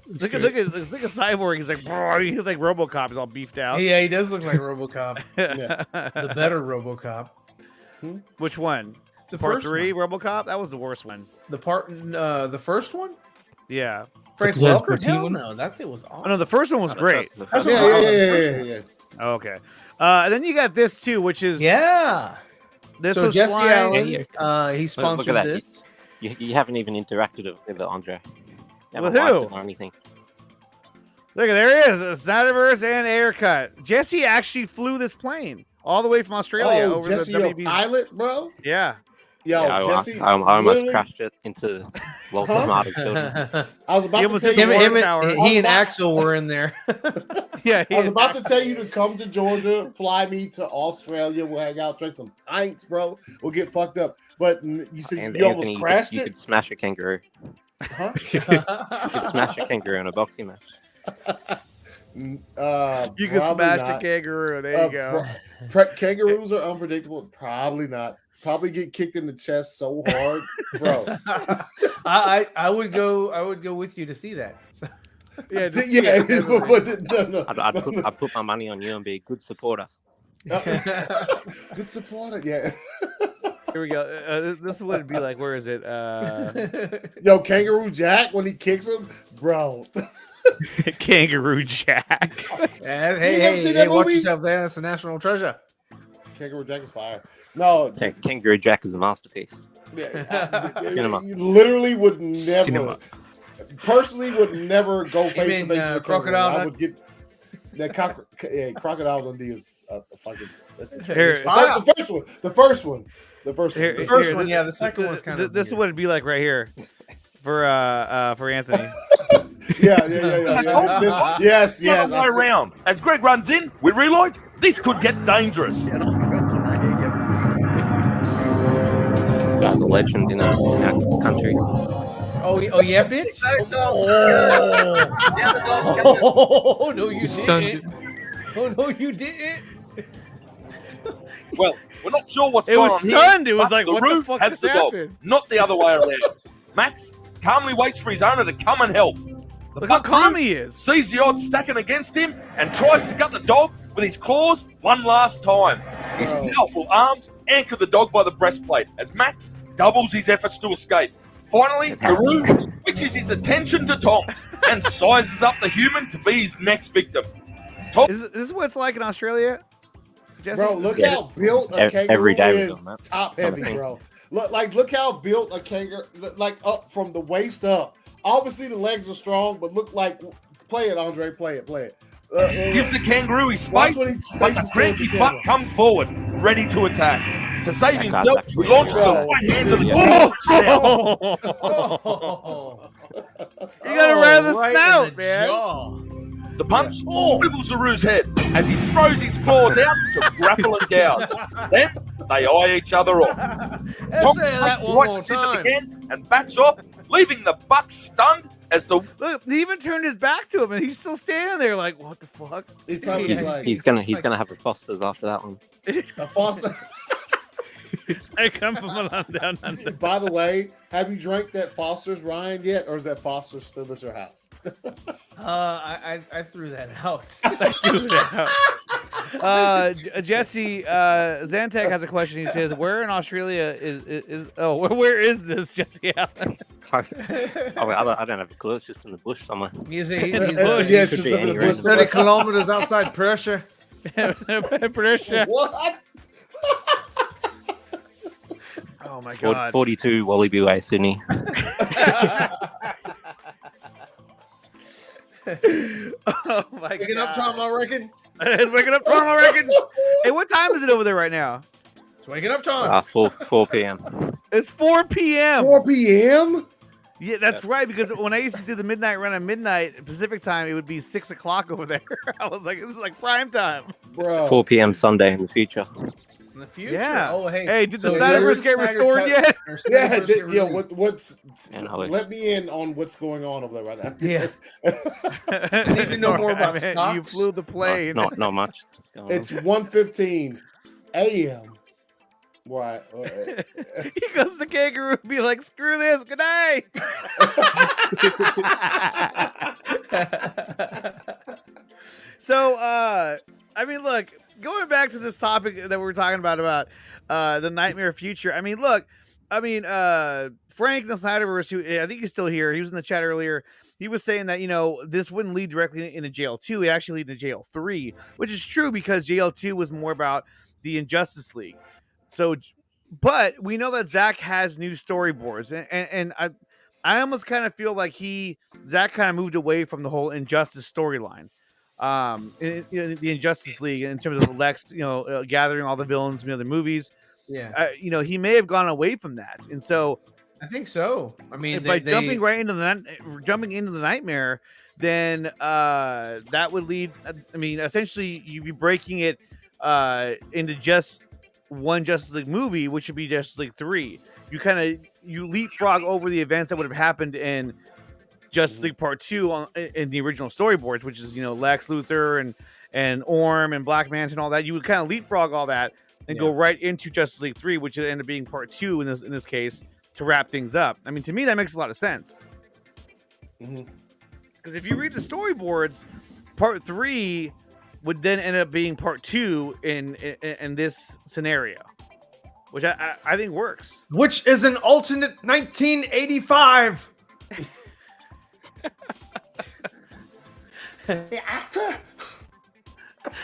Look at Cyborg. He's like RoboCop. He's all beefed out. Yeah, he does look like RoboCop. The better RoboCop. Which one? The part first 3, RoboCop. That was the worst one. The first one. Yeah. Frank's Welker. Hell no, that thing was awesome. Oh no, the first one was great. Yeah. Oh, okay. And then you got this too, which is This so was Jesse flying. Allen, he sponsored Look at this. You haven't even interacted with it, Andre. With who? Or anything. Look, there he is. Snyderverse and Aircut. Jesse actually flew this plane all the way from Australia over Jesse, the your WB. pilot, bro. Yeah. Yo, Jesse, I almost crashed it into Walter Smarter's building. I was about to tell you. He and Axel were in there. Yeah, I was about to tell you to come to Georgia, fly me to Australia. We'll hang out, drink some pints, bro. We'll get fucked up. But you said you almost crashed you it. You could smash a kangaroo. Huh? You could smash a kangaroo in a boxing match. You can smash the kangaroo. There you go. Kangaroos are unpredictable. Probably not. Probably get kicked in the chest so hard, bro. I would go with you to see that. So. Yeah, I'd put my money on you and be a good supporter. Good supporter, yeah. Here we go. This would be like, where is it? Yo, Kangaroo Jack when he kicks him, bro. Kangaroo Jack. Hey, watch yourself, man. That's a national treasure. Kangaroo Jack is fire. No, Yeah, Kangaroo Jack is a masterpiece. Cinema. You literally would never, personally, would never go face to face with Crocodile. I would get that Crocodile Dundee is a fucking. That's a the first one. Yeah, the second one's kind of. This is what it'd be like right here for Anthony. Yes. The other way around. As Greg runs in, we realise this could get dangerous. This guy's a legend in our country. Oh yeah, bitch. Oh no, you didn't. Oh no, you didn't. Well, we're not sure what's It going was on stunned. here. It was but like, the what the roof fuck has just the dog, happened? not the other way around. Max calmly waits for his owner to come and help. The Look how buckaroo calm he is. sees the odds stacking against him and tries to gut the dog with his claws one last time. His powerful arms anchor the dog by the breastplate as Max doubles his efforts to escape. Finally, Guru switches his attention to Tonks and sizes up the human to be his next victim. Is this what it's like in Australia? Jesse? Bro, look how built a kangaroo Every day is top heavy, bro. Look how built a kangaroo, like up from the waist up. Obviously, the legs are strong, but look like. Play it, Andre. Play it. Gives the kangaroo his space, but the cranky buck comes forward, ready to attack. To save himself, he launches a right hand to the You gotta round the right snout, in the man. jaw. The punch swivels the Roo's head as he throws his claws out to grapple and gouge. Then they eye each other off. Tonks say that takes the one right more decision time. again and backs off, leaving the buck stunned as the Look, he even turned his back to him, and he's still standing there, like, what the fuck? He's probably like, He's gonna have a Foster's after that one. a Foster. I come from a land down under. By the way, have you drank that Foster's, Ryan, yet, or is that Foster's still at your house? I threw that out. Jesse Zantek has a question. He says, "Where in Australia is where is this, Jesse Allen?" I don't have a clue. It's just in the bush somewhere. He's Yes, Could it's be in the anywhere. bush. 30 kilometers outside Persia. Pressure. What? Oh my god. 42 Wallaby Way, Sydney. Oh my god. Waking up time, I reckon. It's waking up time, I reckon. Hey, what time is it over there right now? It's waking up time. 4 p.m. It's 4 p.m. 4 p.m.? Yeah, that's right. Because when I used to do the midnight run at midnight Pacific time, it would be 6 o'clock over there. I was like, this is like prime time, Bro. 4 p.m. Sunday in the future. In the future. Yeah. Oh, hey. Hey, did the So Snyderverse get restored yet? Yeah, what's And how it- let me in on what's going on over there right now. Yeah. I need to know more about stocks. You flew the plane. Not much. What's going on? It's 1:15 a.m. Right. He goes to the kangaroo and be like, screw this, good night. So, I mean, look, going back to this topic that we were talking about the nightmare future. I mean, look, Frank the Snyderverse, who I think he's still here. He was in the chat earlier. He was saying that, this wouldn't lead directly into jail 2. It actually lead to jail 3, which is true because jail 2 was more about the Injustice League. So, but we know that Zack has new storyboards, and I almost kind of feel like Zack kind of moved away from the whole Injustice storyline, in the Injustice League in terms of Lex, gathering all the villains from the other movies. Yeah. He may have gone away from that, and so I think so. I mean, by jumping into the nightmare, then that would lead. I mean, essentially, you'd be breaking it into just one Justice League movie, which would be Justice League 3. You leapfrog over the events that would have happened in Justice League Part 2 in the original storyboards, which is Lex Luthor and Orm and Black Manta and all that. You would kind of leapfrog all that and go right into Justice League 3, which would end up being Part 2 in this case to wrap things up. I mean, to me, that makes a lot of sense. Because if you read the storyboards, Part 3 would then end up being part 2 in this scenario, which I think works. Which is an alternate 1985. The actor.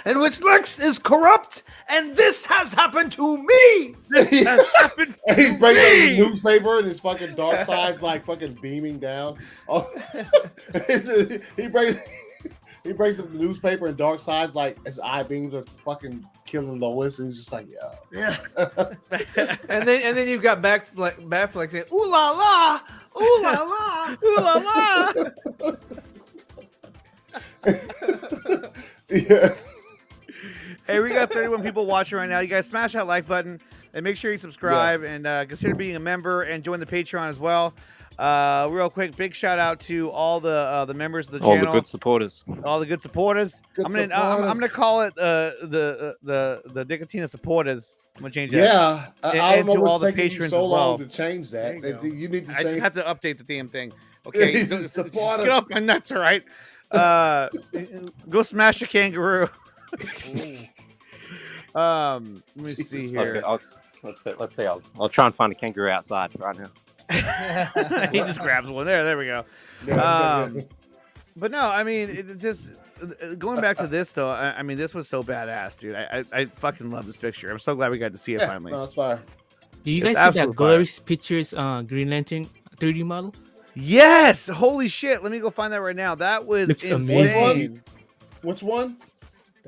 In which Lex is corrupt, and this has happened to me. This has happened to He breaks out me. his newspaper and his fucking dark side's like fucking beaming down. Oh, he breaks up the newspaper and dark side's like his eye beams are fucking killing Lois, and he's just like, yeah. And then you've got Batfleck saying, "Ooh la la, ooh la la, ooh la la." Yeah. Hey, we got 31 people watching right now. You guys smash that like button and make sure you subscribe and consider being a member and join the Patreon as well. Real quick, big shout out to all the members of the channel, All the good supporters. all the good supporters. I'm gonna call it the Nicotina supporters. I'm gonna change that. Yeah, I don't know to all what's the taking you patrons so as well. long to change that. You need to I just change. have to update the damn thing. Okay, He's go- a supporter. get off my nuts, all right? Go smash a kangaroo. Let me see here. Okay, let's see. I'll try and find a kangaroo outside right now. He just grabs one. There we go. Yeah, But no, I mean, it just going back to this though. I mean, this was so badass, dude. I fucking love this picture. I'm so glad we got to see it finally. No, it's fire. Do you It's guys see absolute that Glorious Pictures Green Lantern 3D model? Yes! Holy shit! Let me go find that right now. That was Looks insane. amazing. Which one?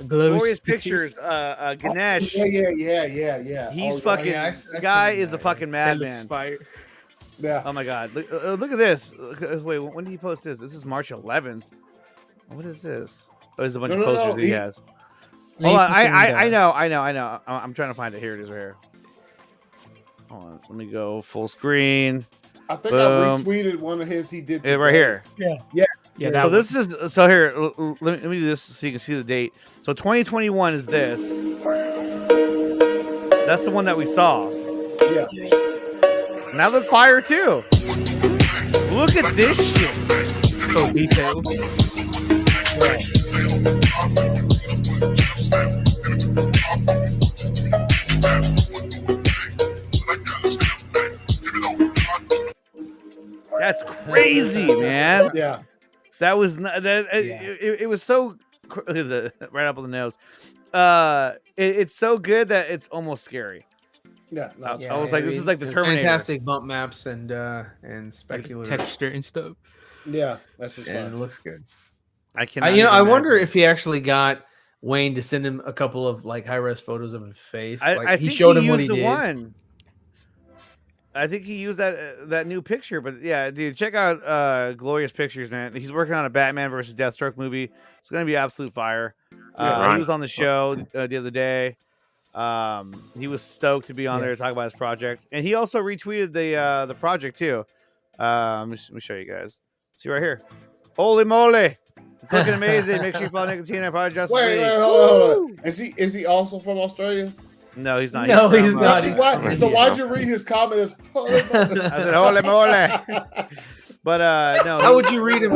Glorious Pictures. Ganesh. Yeah. He's Oh, fucking. yeah. The guy is a fucking That looks madman. fire. Yeah. Oh my god! Look at this. Wait, when did he post this? This is March 11th. What is this? Oh, there's a bunch of posters he has. Hold on, I know. I'm trying to find it. Here it is, right here. Hold on, let me go full screen. I think Boom. I retweeted one of his. He did Right here. Yeah. Yeah, So this is here. Let me do this so you can see the date. So 2021 is this. That's the one that we saw. Yeah. And that looked fire too. Look at this shit. So detailed. That's crazy, man. Yeah. That was it was so right up on the nose. It's so good that it's almost scary. Yeah. No, it's I was like, this is like the Terminator. Fantastic bump maps and speculative Texture and stuff. Yeah, that's just and fine. it looks good. I cannot. I wonder if he actually got Wayne to send him a couple of like high res photos of his face. I he think showed he him what used he the did. one. I think he used that new picture, but yeah, dude, check out Glorious Pictures, man. He's working on a Batman versus Deathstroke movie. It's gonna be absolute fire. He was on the show the other day. He was stoked to be on there to talk about his project, and he also retweeted the project too. Let me show you guys. See right here. Holy moly! It's looking amazing. Make sure you follow Nicotina Project Justice Wait, League. hold on. Is he also from Australia? No, he's not. No, he's from, not. So why'd you read his comment as I said, holy moly. But no. How would you read him?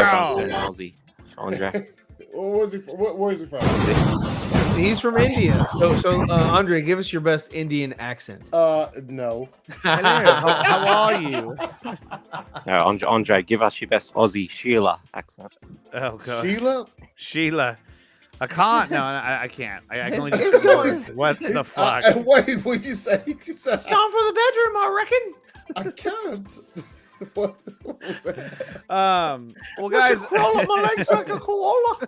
Aussie, Andre. Where is he from? He's from India. So Andre, give us your best Indian accent. No. How are you? No, Andre, give us your best Aussie Sheila accent. Oh god. Sheila? I can't. No, I can't. I can only It's just going- words. What the fuck? Wait, what'd you say? You said, It's time for the bedroom, I reckon. I can't. What was that? Well, guys, crawl up my legs like a koala.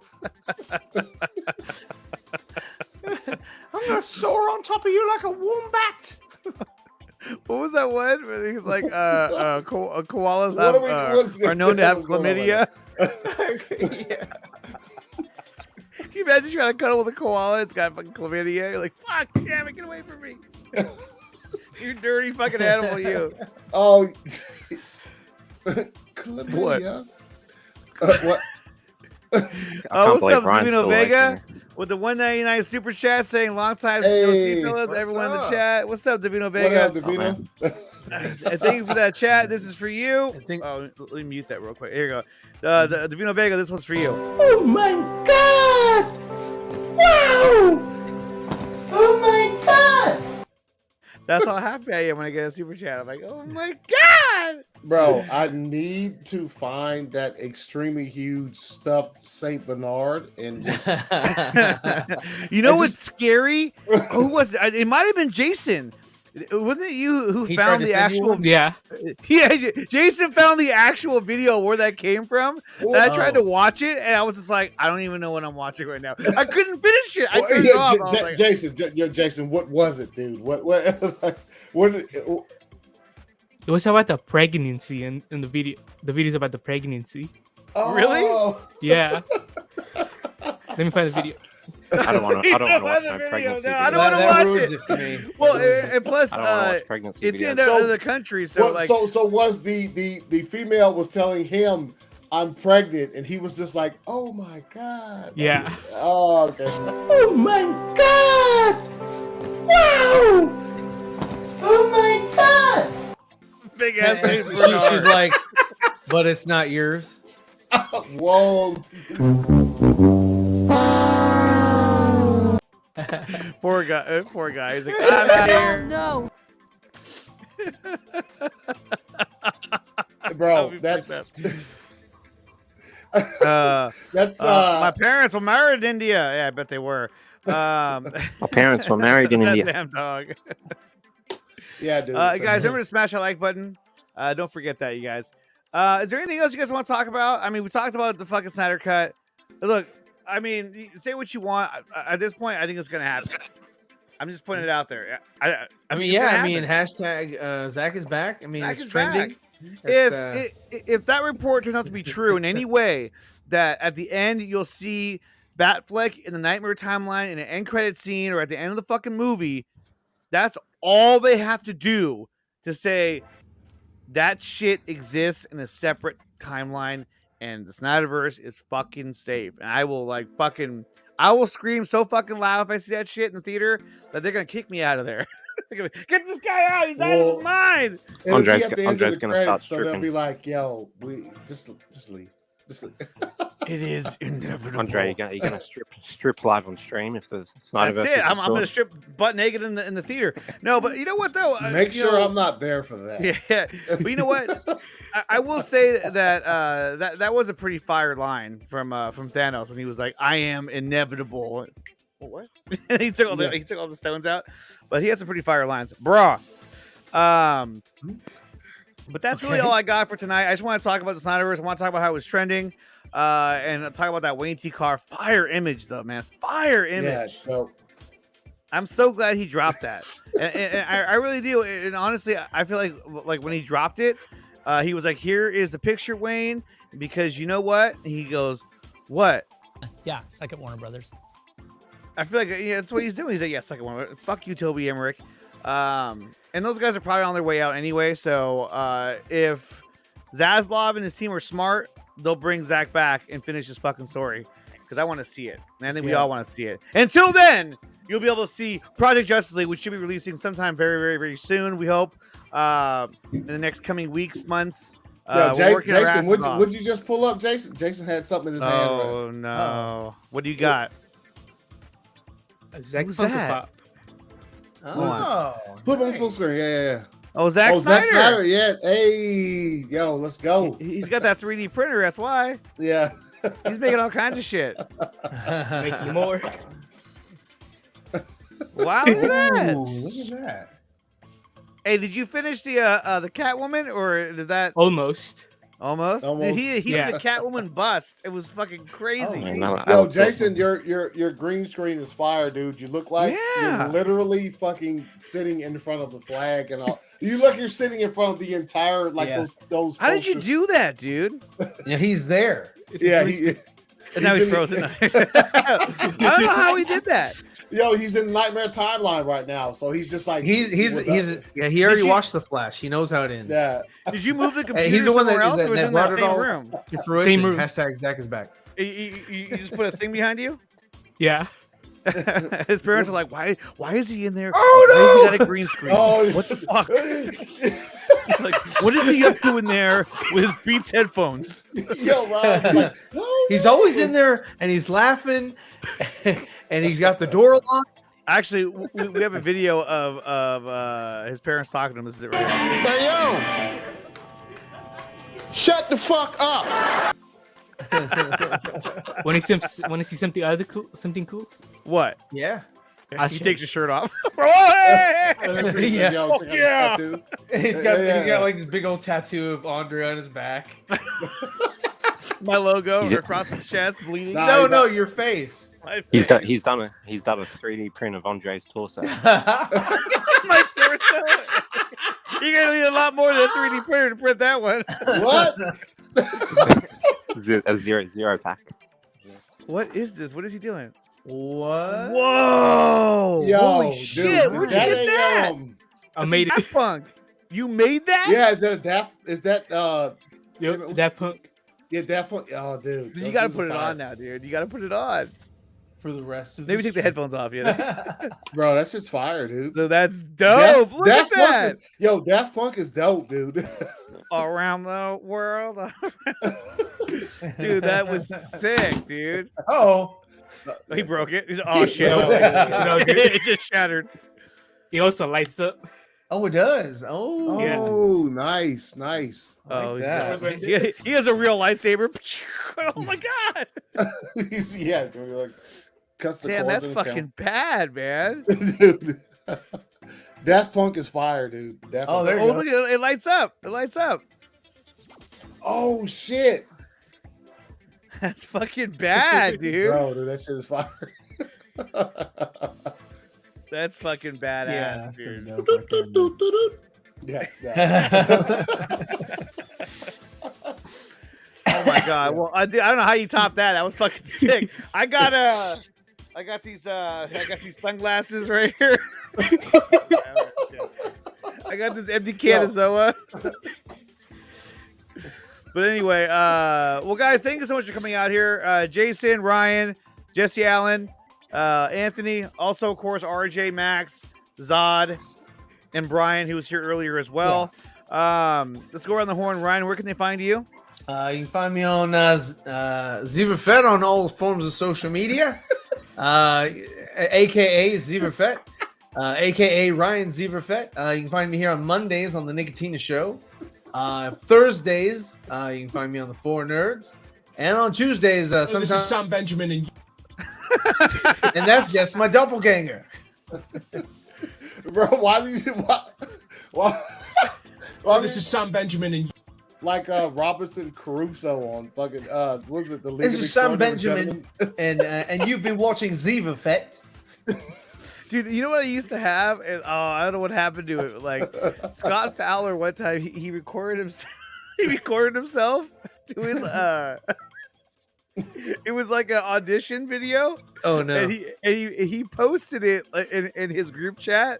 I'm gonna soar on top of you like a wombat. what was that one? Where he's like, koalas What are known to have what's going on chlamydia. Yeah. Can you imagine trying to cuddle with a koala? It's got fucking chlamydia. You're like, fuck, damn it, get away from me. You dirty fucking animal, you. Oh, chlamydia. What? What's up, Davino Vega? With the 199 super chat saying long time no see fellas. Everyone in the chat. What's up, Davino Vega? What up, Davino? And thank you for that chat. This is for you. Oh, let me mute that real quick. Here you go. The Davino Vega, this one's for you. Oh my god! god! Wow! Oh my god! That's how happy I am when I get a super chat. I'm like, oh my god, Bro, I need to find that extremely huge stuffed Saint Bernard and just. You know I what's just- scary? Who was it? It might have been Jason. Wasn't it you who He tried found to the send you actual? one? Yeah. Yeah, Jason found the actual video where that came from. And I tried to Oh. watch it, and I was just like, I don't even know what I'm watching right now. I couldn't finish it. I Well, turned yeah, it off. I was like, Jason, what was it, dude? What? It was about the pregnancy in the video. The video's about the pregnancy. Oh. Yeah. Let me find the video. I don't want to. I don't want to watch the no video. pregnancy. No, I don't videos. want to That watch ruins it. it for me. Well, and plus, I don't want to watch pregnancy it's in videos. the country, so Well, like, so was the female was telling him I'm pregnant, and he was just like, oh my god. Yeah. Oh, okay. Oh my god! Wow! Oh my god! big ass. She's like, but it's not yours. Whoa. Poor guy. Poor guy. He's like, I'm out here. No. Bro, I'll that's that's my parents were married in India. Yeah, I bet they were. My parents were married in that India. Damn dog. yeah, dude. Guys, remember to smash that like button. Don't forget that, you guys. Is there anything else you guys want to talk about? I mean, we talked about the fucking Snyder cut. Look, I mean, say what you want. At this point, I think it's gonna happen. I'm just putting it out there. I I think mean, it's yeah. gonna I mean, happen. hashtag Zach is back. I mean, Zach it's is trending. back. It's, If that report turns out to be true in any way, that at the end you'll see Batfleck in the Nightmare timeline in an end credit scene or at the end of the fucking movie, that's all they have to do to say that shit exists in a separate timeline and the Snyderverse is fucking safe. And I will I will scream so fucking loud if I see that shit in the theater that they're gonna kick me out of there. They're gonna, get this guy out! He's out of his mind. It'll be Andre's at the end Andre's of the gonna start credits, so they'll stripping. be like, "Yo, we just leave." Just leave. It is inevitable. Andre, you gonna strip live on stream if the Snyderverse? That's it. I'm gonna strip butt naked in the theater. No, but you know what though? Make you sure know, I'm not there for that. Yeah, but you know what? I will say that that was a pretty fire line from Thanos when he was like, "I am inevitable." What? he took all the stones out, but he had some pretty fire lines, bruh. But that's really all I got for tonight. I just want to talk about the Snyderverse. I want to talk about how it was trending, and talk about that Wayne T. Carr fire image, though, man. Fire image. Yeah, dope. I'm so glad he dropped that, and I really do. And honestly, I feel like when he dropped it, he was like, "Here is the picture, Wayne," because you know what? And he goes, "What?" Yeah, second Warner Brothers. I feel like that's what he's doing. He's like, "Yeah, second one. Fuck you, Toby Emmerich." And those guys are probably on their way out anyway. So if Zaslav and his team are smart, they'll bring Zach back and finish his fucking story because I want to see it. And I think we all want to see it. Until then, you'll be able to see Project Justice League, which should be releasing sometime very, very, very soon. We hope in the next coming weeks, months. Jason, would you just pull up, Jason? Jason had something in his hand. Oh no! What do you got? Zach Who's Funko that? Pop. Put him on full screen. Yeah. Oh, Zack Snyder. Zack Snyder. Yeah. Hey, yo, let's go. He's got that 3D printer. That's why. Yeah. He's making all kinds of shit. Making more. Wow, look at that. Look at that. Hey, did you finish the Catwoman, or did that almost? Did he did the Catwoman bust? It was fucking crazy. Yo, Jason, your green screen is fire, dude. You look like you're literally fucking sitting in front of the flag and all. You look, you're sitting in front of the entire those. How did you do that, dude? Yeah, he's there. Yeah, and now he's frozen. I don't know how he did that. Yo, he's in Nightmare Timeline right now, so he's just like he's he already watched The Flash. He knows how it ends. Yeah. Did you move the computer he's the one somewhere else, that or was it in brought that it same all room? to fruition. Same room. Hashtag Zach is back. You just put a thing behind you? Yeah. His parents are like, why is he in there? Oh, Why no! has he got a green screen? Oh, what the fuck? Like, what is he up to in there with his Beats headphones? Yo, Rob, like, oh He's always in there and he's laughing, and he's got the door locked. Actually, we have a video of his parents talking to him. This is it right here. Hey, yo! Shut the fuck up! Want to see something cool? What? Yeah. He takes his shirt off. Yeah. Yo, check out his tattoo. He's got like this big old tattoo of Andre on his back. My logo across the chest, bleeding. No, your face. He's done a 3D print of Andre's torso. My torso. You're gonna need a lot more than a 3D printer to print that one. What? A zero pack. What is this? What is he doing? What? Whoa! Yo, Holy dude, shit! Where'd you get that? I made it. Daft Punk. You made that? Yeah, is that a Daft? Is that Daft Punk? Yeah, Daft Punk. Oh, dude, You gotta put it on now, dude. You gotta put it on. For the rest of Maybe take the headphones off, you know? Bro, that's just fire, dude. So that's dope. Look at that. Daft Punk is dope, dude. Around the world. Dude, that was sick, dude. Oh. He broke it. Oh shit! No, dude. It just shattered. It also lights up. Oh, it does. Oh, Oh, nice. Oh, that. he has a real lightsaber. Oh my god! Yeah, dude, like cuts the Damn, cords that's in his fucking bad, man. dude. Daft Punk is fire, dude. Daft Punk. there you go. Look at it! It lights up. It lights up. Oh shit, That's fucking bad, dude. bro, dude, that shit is fire. That's fucking badass, dude. Yeah. Oh my god. Well, I don't know how you top that. That was fucking sick. I got these sunglasses right here. I got this empty can of Zoa. But anyway, well guys, thank you so much for coming out here. Jason, Ryan, Jesse Allen, Anthony, also of course RJ, Max, Zod, and Brian, who was here earlier as well. Let's go around the horn. Ryan, where can they find you? You can find me on Ziverfet on all forms of social media, aka Ziverfet, aka Ryan Ziverfet. You can find me here on Mondays on the Nicotina Show. Thursdays, you can find me on the Four Nerds, and on Tuesdays, sometimes This is Sam Benjamin and and that's my doppelganger. Bro, why do you why this is Sam Benjamin and like Robinson Crusoe on fucking what was it, the League This of is Sam Extraordinary Benjamin, and you've been watching Ziverfet. Dude, you know what I used to have? And, I don't know what happened to it. Like Scott Fowler, one time he recorded himself. He recorded himself doing. It was like an audition video. Oh no! And he posted it in his group chat,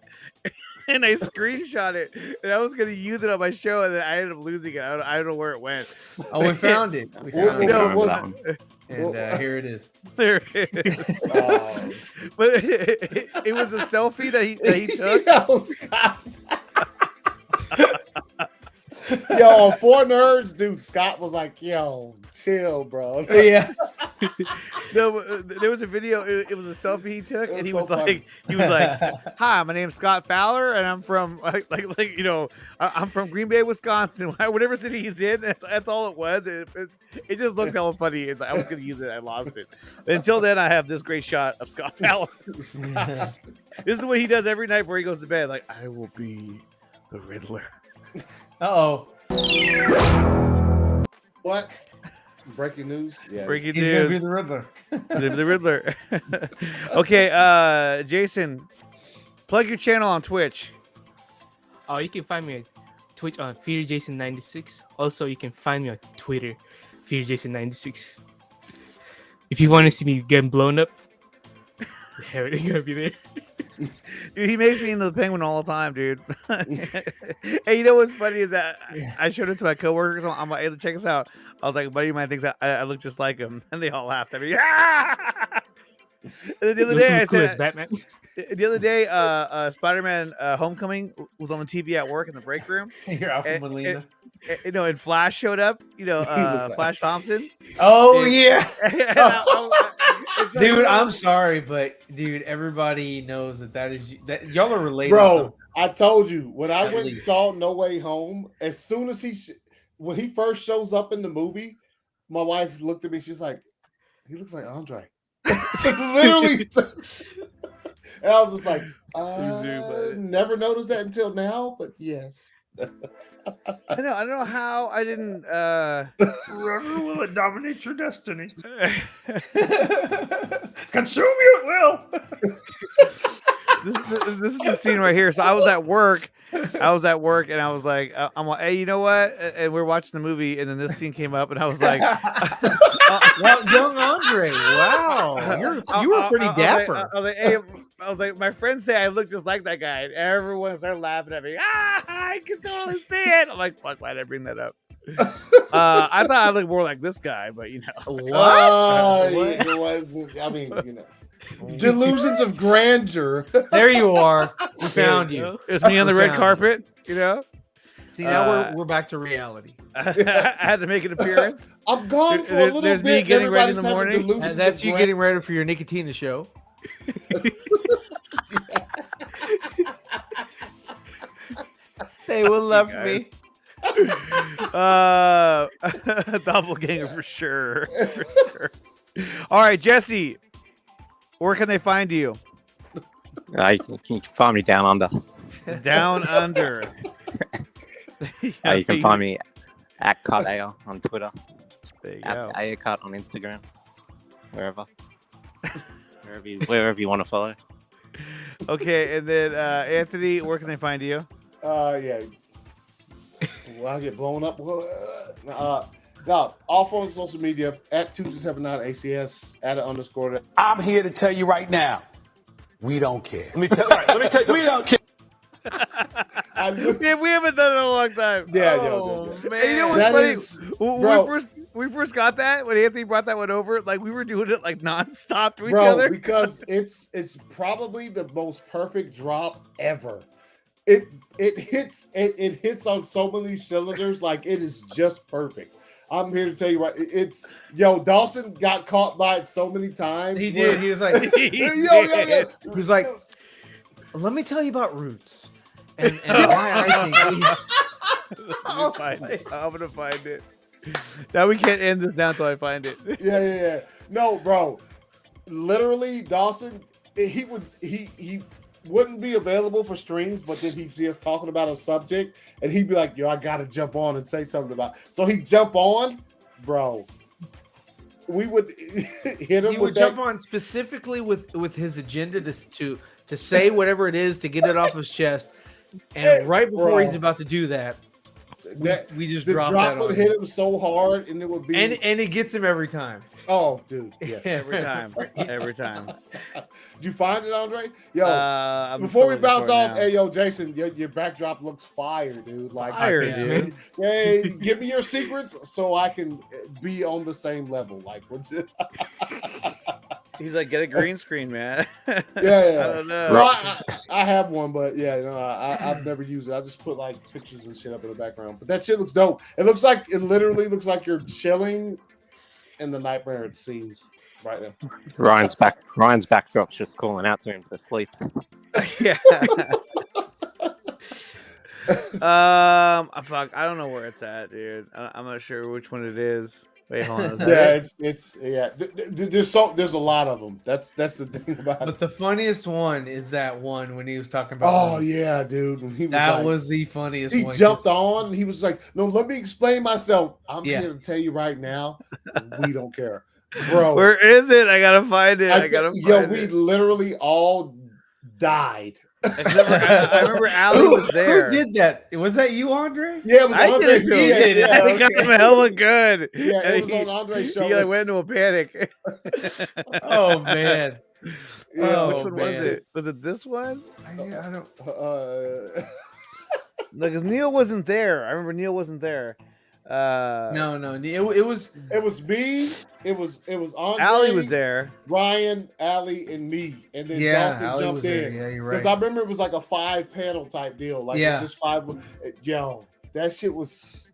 and I screenshot it, and I was gonna use it on my show, and then I ended up losing it. I don't know where it went. Oh, we found it. We found it. No, And here it is. There it is. But it was a selfie that he took. Yo, on Four Nerds, dude, Scott was like, "Yo, chill, bro." Yeah. No, there was a video. It was a selfie he took, and he was funny. like, "Hi, my name's Scott Fowler, and I'm from like you know, I'm from Green Bay, Wisconsin, whatever city he's in." That's all it was. It just looks hella funny. I was gonna use it, I lost it. Until then, I have this great shot of Scott Fowler. This is what he does every night before he goes to bed. Like, I will be the Riddler. Uh-oh. What? Breaking news? Yeah. Breaking He's news. gonna be the Riddler. The Riddler. Okay, Jason, plug your channel on Twitch. Oh, you can find me on Twitch on FearJason96. Also, you can find me on Twitter, FearJason96. If you want to see me getting blown up, everything's gonna be there. Dude, he makes me into the Penguin all the time, dude. Hey, you know what's funny is that I showed it to my coworkers. I'm like, hey, check us out. I was like, buddy of mine thinks I look just like him, and they all laughed at me. And then the other day I said, Batman. The other day, Spider-Man Homecoming was on the TV at work in the break room. You're Alpha Molina. And Flash showed up. Flash Thompson. Oh And- yeah. and Dude, I'm sorry, but dude, everybody knows that y'all are related. Bro, I told you when I At went and least. saw No Way Home. As soon as when he first shows up in the movie, my wife looked at me. She's like, "He looks like Andre." Literally. And I was just like, never noticed that until now, but yes. I don't know how I didn't. Forever will it dominate your destiny. Consume you, it will. This is the scene right here. So I was at work. And I was like, I'm like, hey, you know what? And we're watching the movie, and then this scene came up, and I was like, well, young Andre, wow, you were pretty dapper. I was like, my friends say I look just like that guy, and everyone started laughing at me. I can totally see it. I'm like, fuck, why did I bring that up? I thought I looked more like this guy, but what? I mean, delusions of grandeur. There you are. We found you. It's me on the red carpet. See, now we're back to reality. I had to make an appearance. I'm gone for a little There's bit. me getting ready in the Everybody's having morning. And that's you getting ready for your Nicotina show. They will love me. Doppelganger for sure. All right, Jesse, where can they find you? You can find me down under. Down under. You can find me at CutAir on Twitter. There you at go. AirCut on Instagram. Wherever you want to follow. Okay, and then Anthony, where can they find you? Yeah. Will I get blown up? No, all forms of social media at 2279 ACS at _. I'm here to tell you right now, we don't care. Let me tell you, We don't care. We haven't done it in a long time. Yeah, Man. And you know what's That funny? is- When bro. we first got that, when Anthony brought that one over, like we were doing it like nonstop to each Bro, other. because it's probably the most perfect drop ever. It hits on so many cylinders, like it is just perfect. I'm here to tell you it's Dawson got caught by it so many times. He did. He was like, yo. He was like, let me tell you about Roots. And why I think I'm gonna find it. Now we can't end this down until I find it. Yeah. No, bro. Literally, Dawson, he wouldn't be available for streams, but then he'd see us talking about a subject, and he'd be like, "Yo, I gotta jump on and say something about." So he'd jump on, bro. We would hit him. He would jump on specifically with his agenda to say whatever it is to get it off his chest, and right before he's about to do that, we just drop that on would him. hit him so hard, and it would be And it gets him every time. Oh, dude, yes, every time. Did you find it, Andre? Yo, I'm before we still bounce looking for it off, now. hey, yo, Jason, your backdrop looks fire, dude. Like, Fire, dude. Hey, give me your secrets so I can be on the same level. Like, what's it? He's like, get a green screen, man. Yeah. I don't know. Well, I have one, but yeah, no, I've never used it. I just put like pictures and shit up in the background. But that shit looks dope. It literally looks like you're chilling in the nightmare scenes right now. Ryan's backdrop's just calling out to him for sleep. Yeah. Fuck, I don't know where it's at, dude. I'm not sure which one it is. Wait, hold on. Is that Yeah, it? it's yeah. There's a lot of them. That's the thing about it. But the funniest one is that one when he was talking about. Oh yeah, dude. When he was that like, was the funniest. He one. jumped on. He was like, "No, let me explain myself. I'm Yeah. here to tell you right now. We don't care, bro. Where is it? I gotta find it. We literally all died. Except for, I remember Ali was there. Who did that? Was that you, Andre? Yeah, it was I Andre. did it too. He did it. I got him hella good. Yeah, And it was on Andre's show. He like went into a panic. Oh man. Which one was man. it? Was it this one? I don't. No, because Neil wasn't there. I remember Neil wasn't there. No, it was me. It was Andre. Allie was there. Ryan, Allie, and me, and then Yeah, Dawson Allie jumped was there. in. Yeah, you're Because right. I remember it was like a 5-panel type deal. Like it was just 5. Yo, that shit was.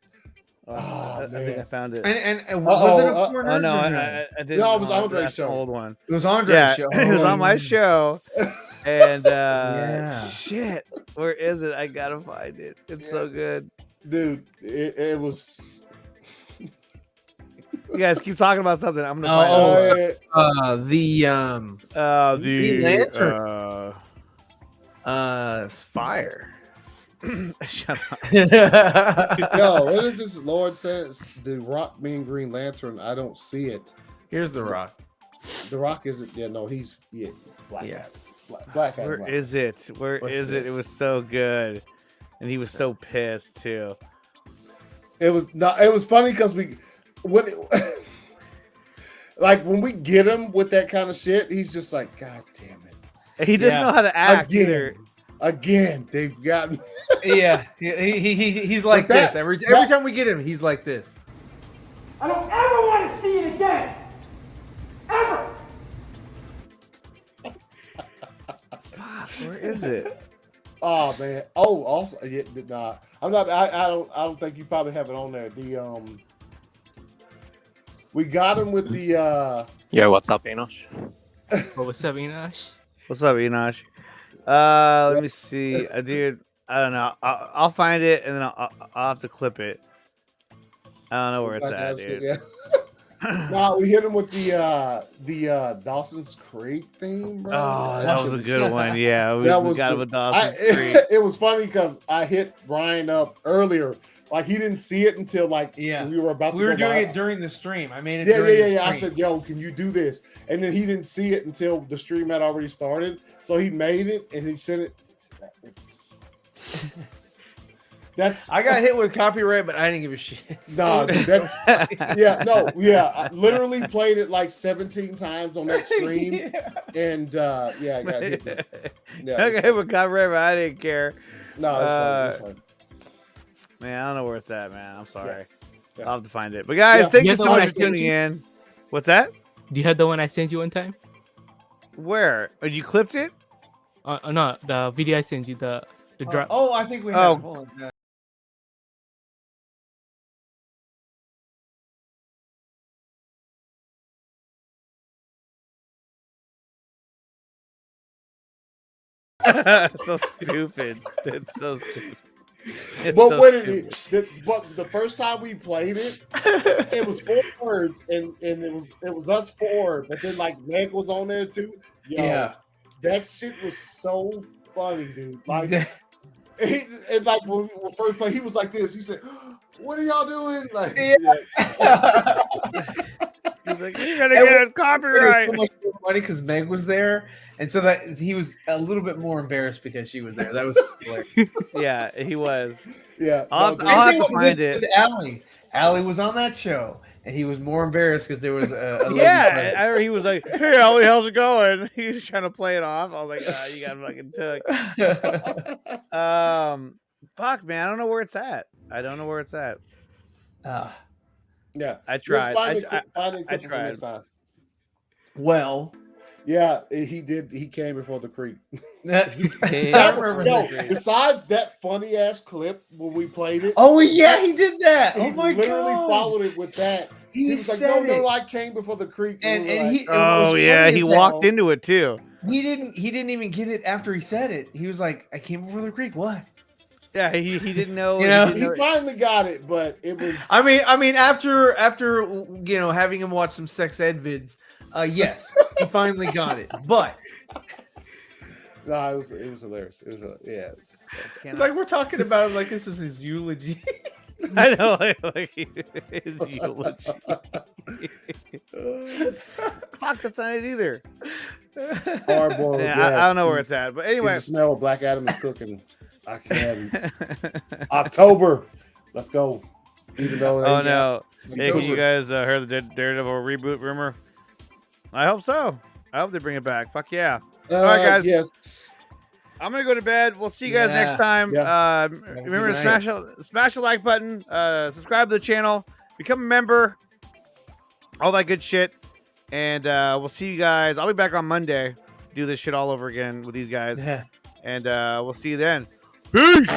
I think I found it. And was it a Four Oh Nerds no, or I didn't. No, it was Andre's that's an show. old one. It was Andre's Yeah, show. it was on my show. And Yeah. shit, where is it? I gotta find it. It's so good. Dude, it was. You guys keep talking about something. I'm gonna find it. The the Lantern. Fire. Shut up. Yo, what is this? Lord says the Rock being Green Lantern. I don't see it. Here's the Rock. The Rock isn't. Yeah, no, he's Black. Yeah. Black. Where is it? Where is it? It was so good, and he was so pissed too. It was not. It was funny because like when we get him with that kind of shit, he's just like, God damn it. He doesn't know how to act either. Again, they've gotten. Yeah, he's like this every time we get him. He's like this. I don't ever want to see it again. Ever. Where is it? Oh man. Oh, also, yeah, nah. I'm not. I don't think you probably have it on there. We got him with the. Yo, what's up, Enosh? What's up, Enosh? What's up, Enosh? Let me see, dude. I don't know. I'll find it and then I'll have to clip it. I don't know where it's at, dude. Yeah. No, we hit him with the Dawson's Creek theme, bro. Oh, that was a good one. Yeah, we got him with Dawson's Creek. It was funny because I hit Brian up earlier. Like he didn't see it until we were about. We were doing it during the stream. I made it. Yeah. I said, "Yo, can you do this?" And then he didn't see it until the stream had already started. So he made it and he sent it. I got hit with copyright, but I didn't give a shit. No, that's I literally played it like 17 times on that stream, and I got hit. I got hit with copyright, but I didn't care. No, it's fine. Man, I don't know where it's at, man. I'm sorry. Yeah. I'll have to find it. But guys, thank you so much for tuning in. What's that? Do you have the one I sent you one time? Where? Oh, you clipped it? No, the video I sent you, the drop. Oh, I think we have. Hold on. So stupid. It's so stupid. But the first time we played it, it was 4 words, and it was us 4. But then like Meg was on there too. Yo, yeah, that shit was so funny, dude. Like, and like when we first played, he was like this. He said, "What are y'all doing?" Like, he's like, "You're gonna get copyright." So much funny because Meg was there, and so that he was a little bit more embarrassed because she was there. That was hilarious. Yeah, he was. Yeah, I'll have to find it. Allie was on that show, and he was more embarrassed because there was a he was like, "Hey, Allie, how's it going?" He was trying to play it off. I was like, "You got fucking took." Fuck, man, I don't know where it's at. Yeah, I tried. I tried. Well, yeah, he did. He came before the creek. I besides that funny ass clip when we played it. Oh yeah, he did that. He literally followed it with that. He was like, "No, I came before the creek." And he walked into it too. He didn't even get it after he said it. He was like, "I came before the creek." What? Yeah, he didn't know. He finally got it, but it was. I mean, after having him watch some sex ed vids, yes, he finally got it. But no, it was hilarious. It was it's like we're talking about it like this is his eulogy. I know, like his eulogy. Fuck, that's not it either. Hard-boiled. I don't know where it's at, but anyway, you can smell what Black Adam is cooking. I can. October. Let's go. Even though. Oh no! Hey, you guys heard the Daredevil reboot rumor? I hope so. I hope they bring it back. Fuck yeah! All right, guys. Yes. I'm gonna go to bed. We'll see you guys next time. Remember to smash the like button, subscribe to the channel, become a member, all that good shit. And we'll see you guys. I'll be back on Monday. Do this shit all over again with these guys. And we'll see you then. Peace.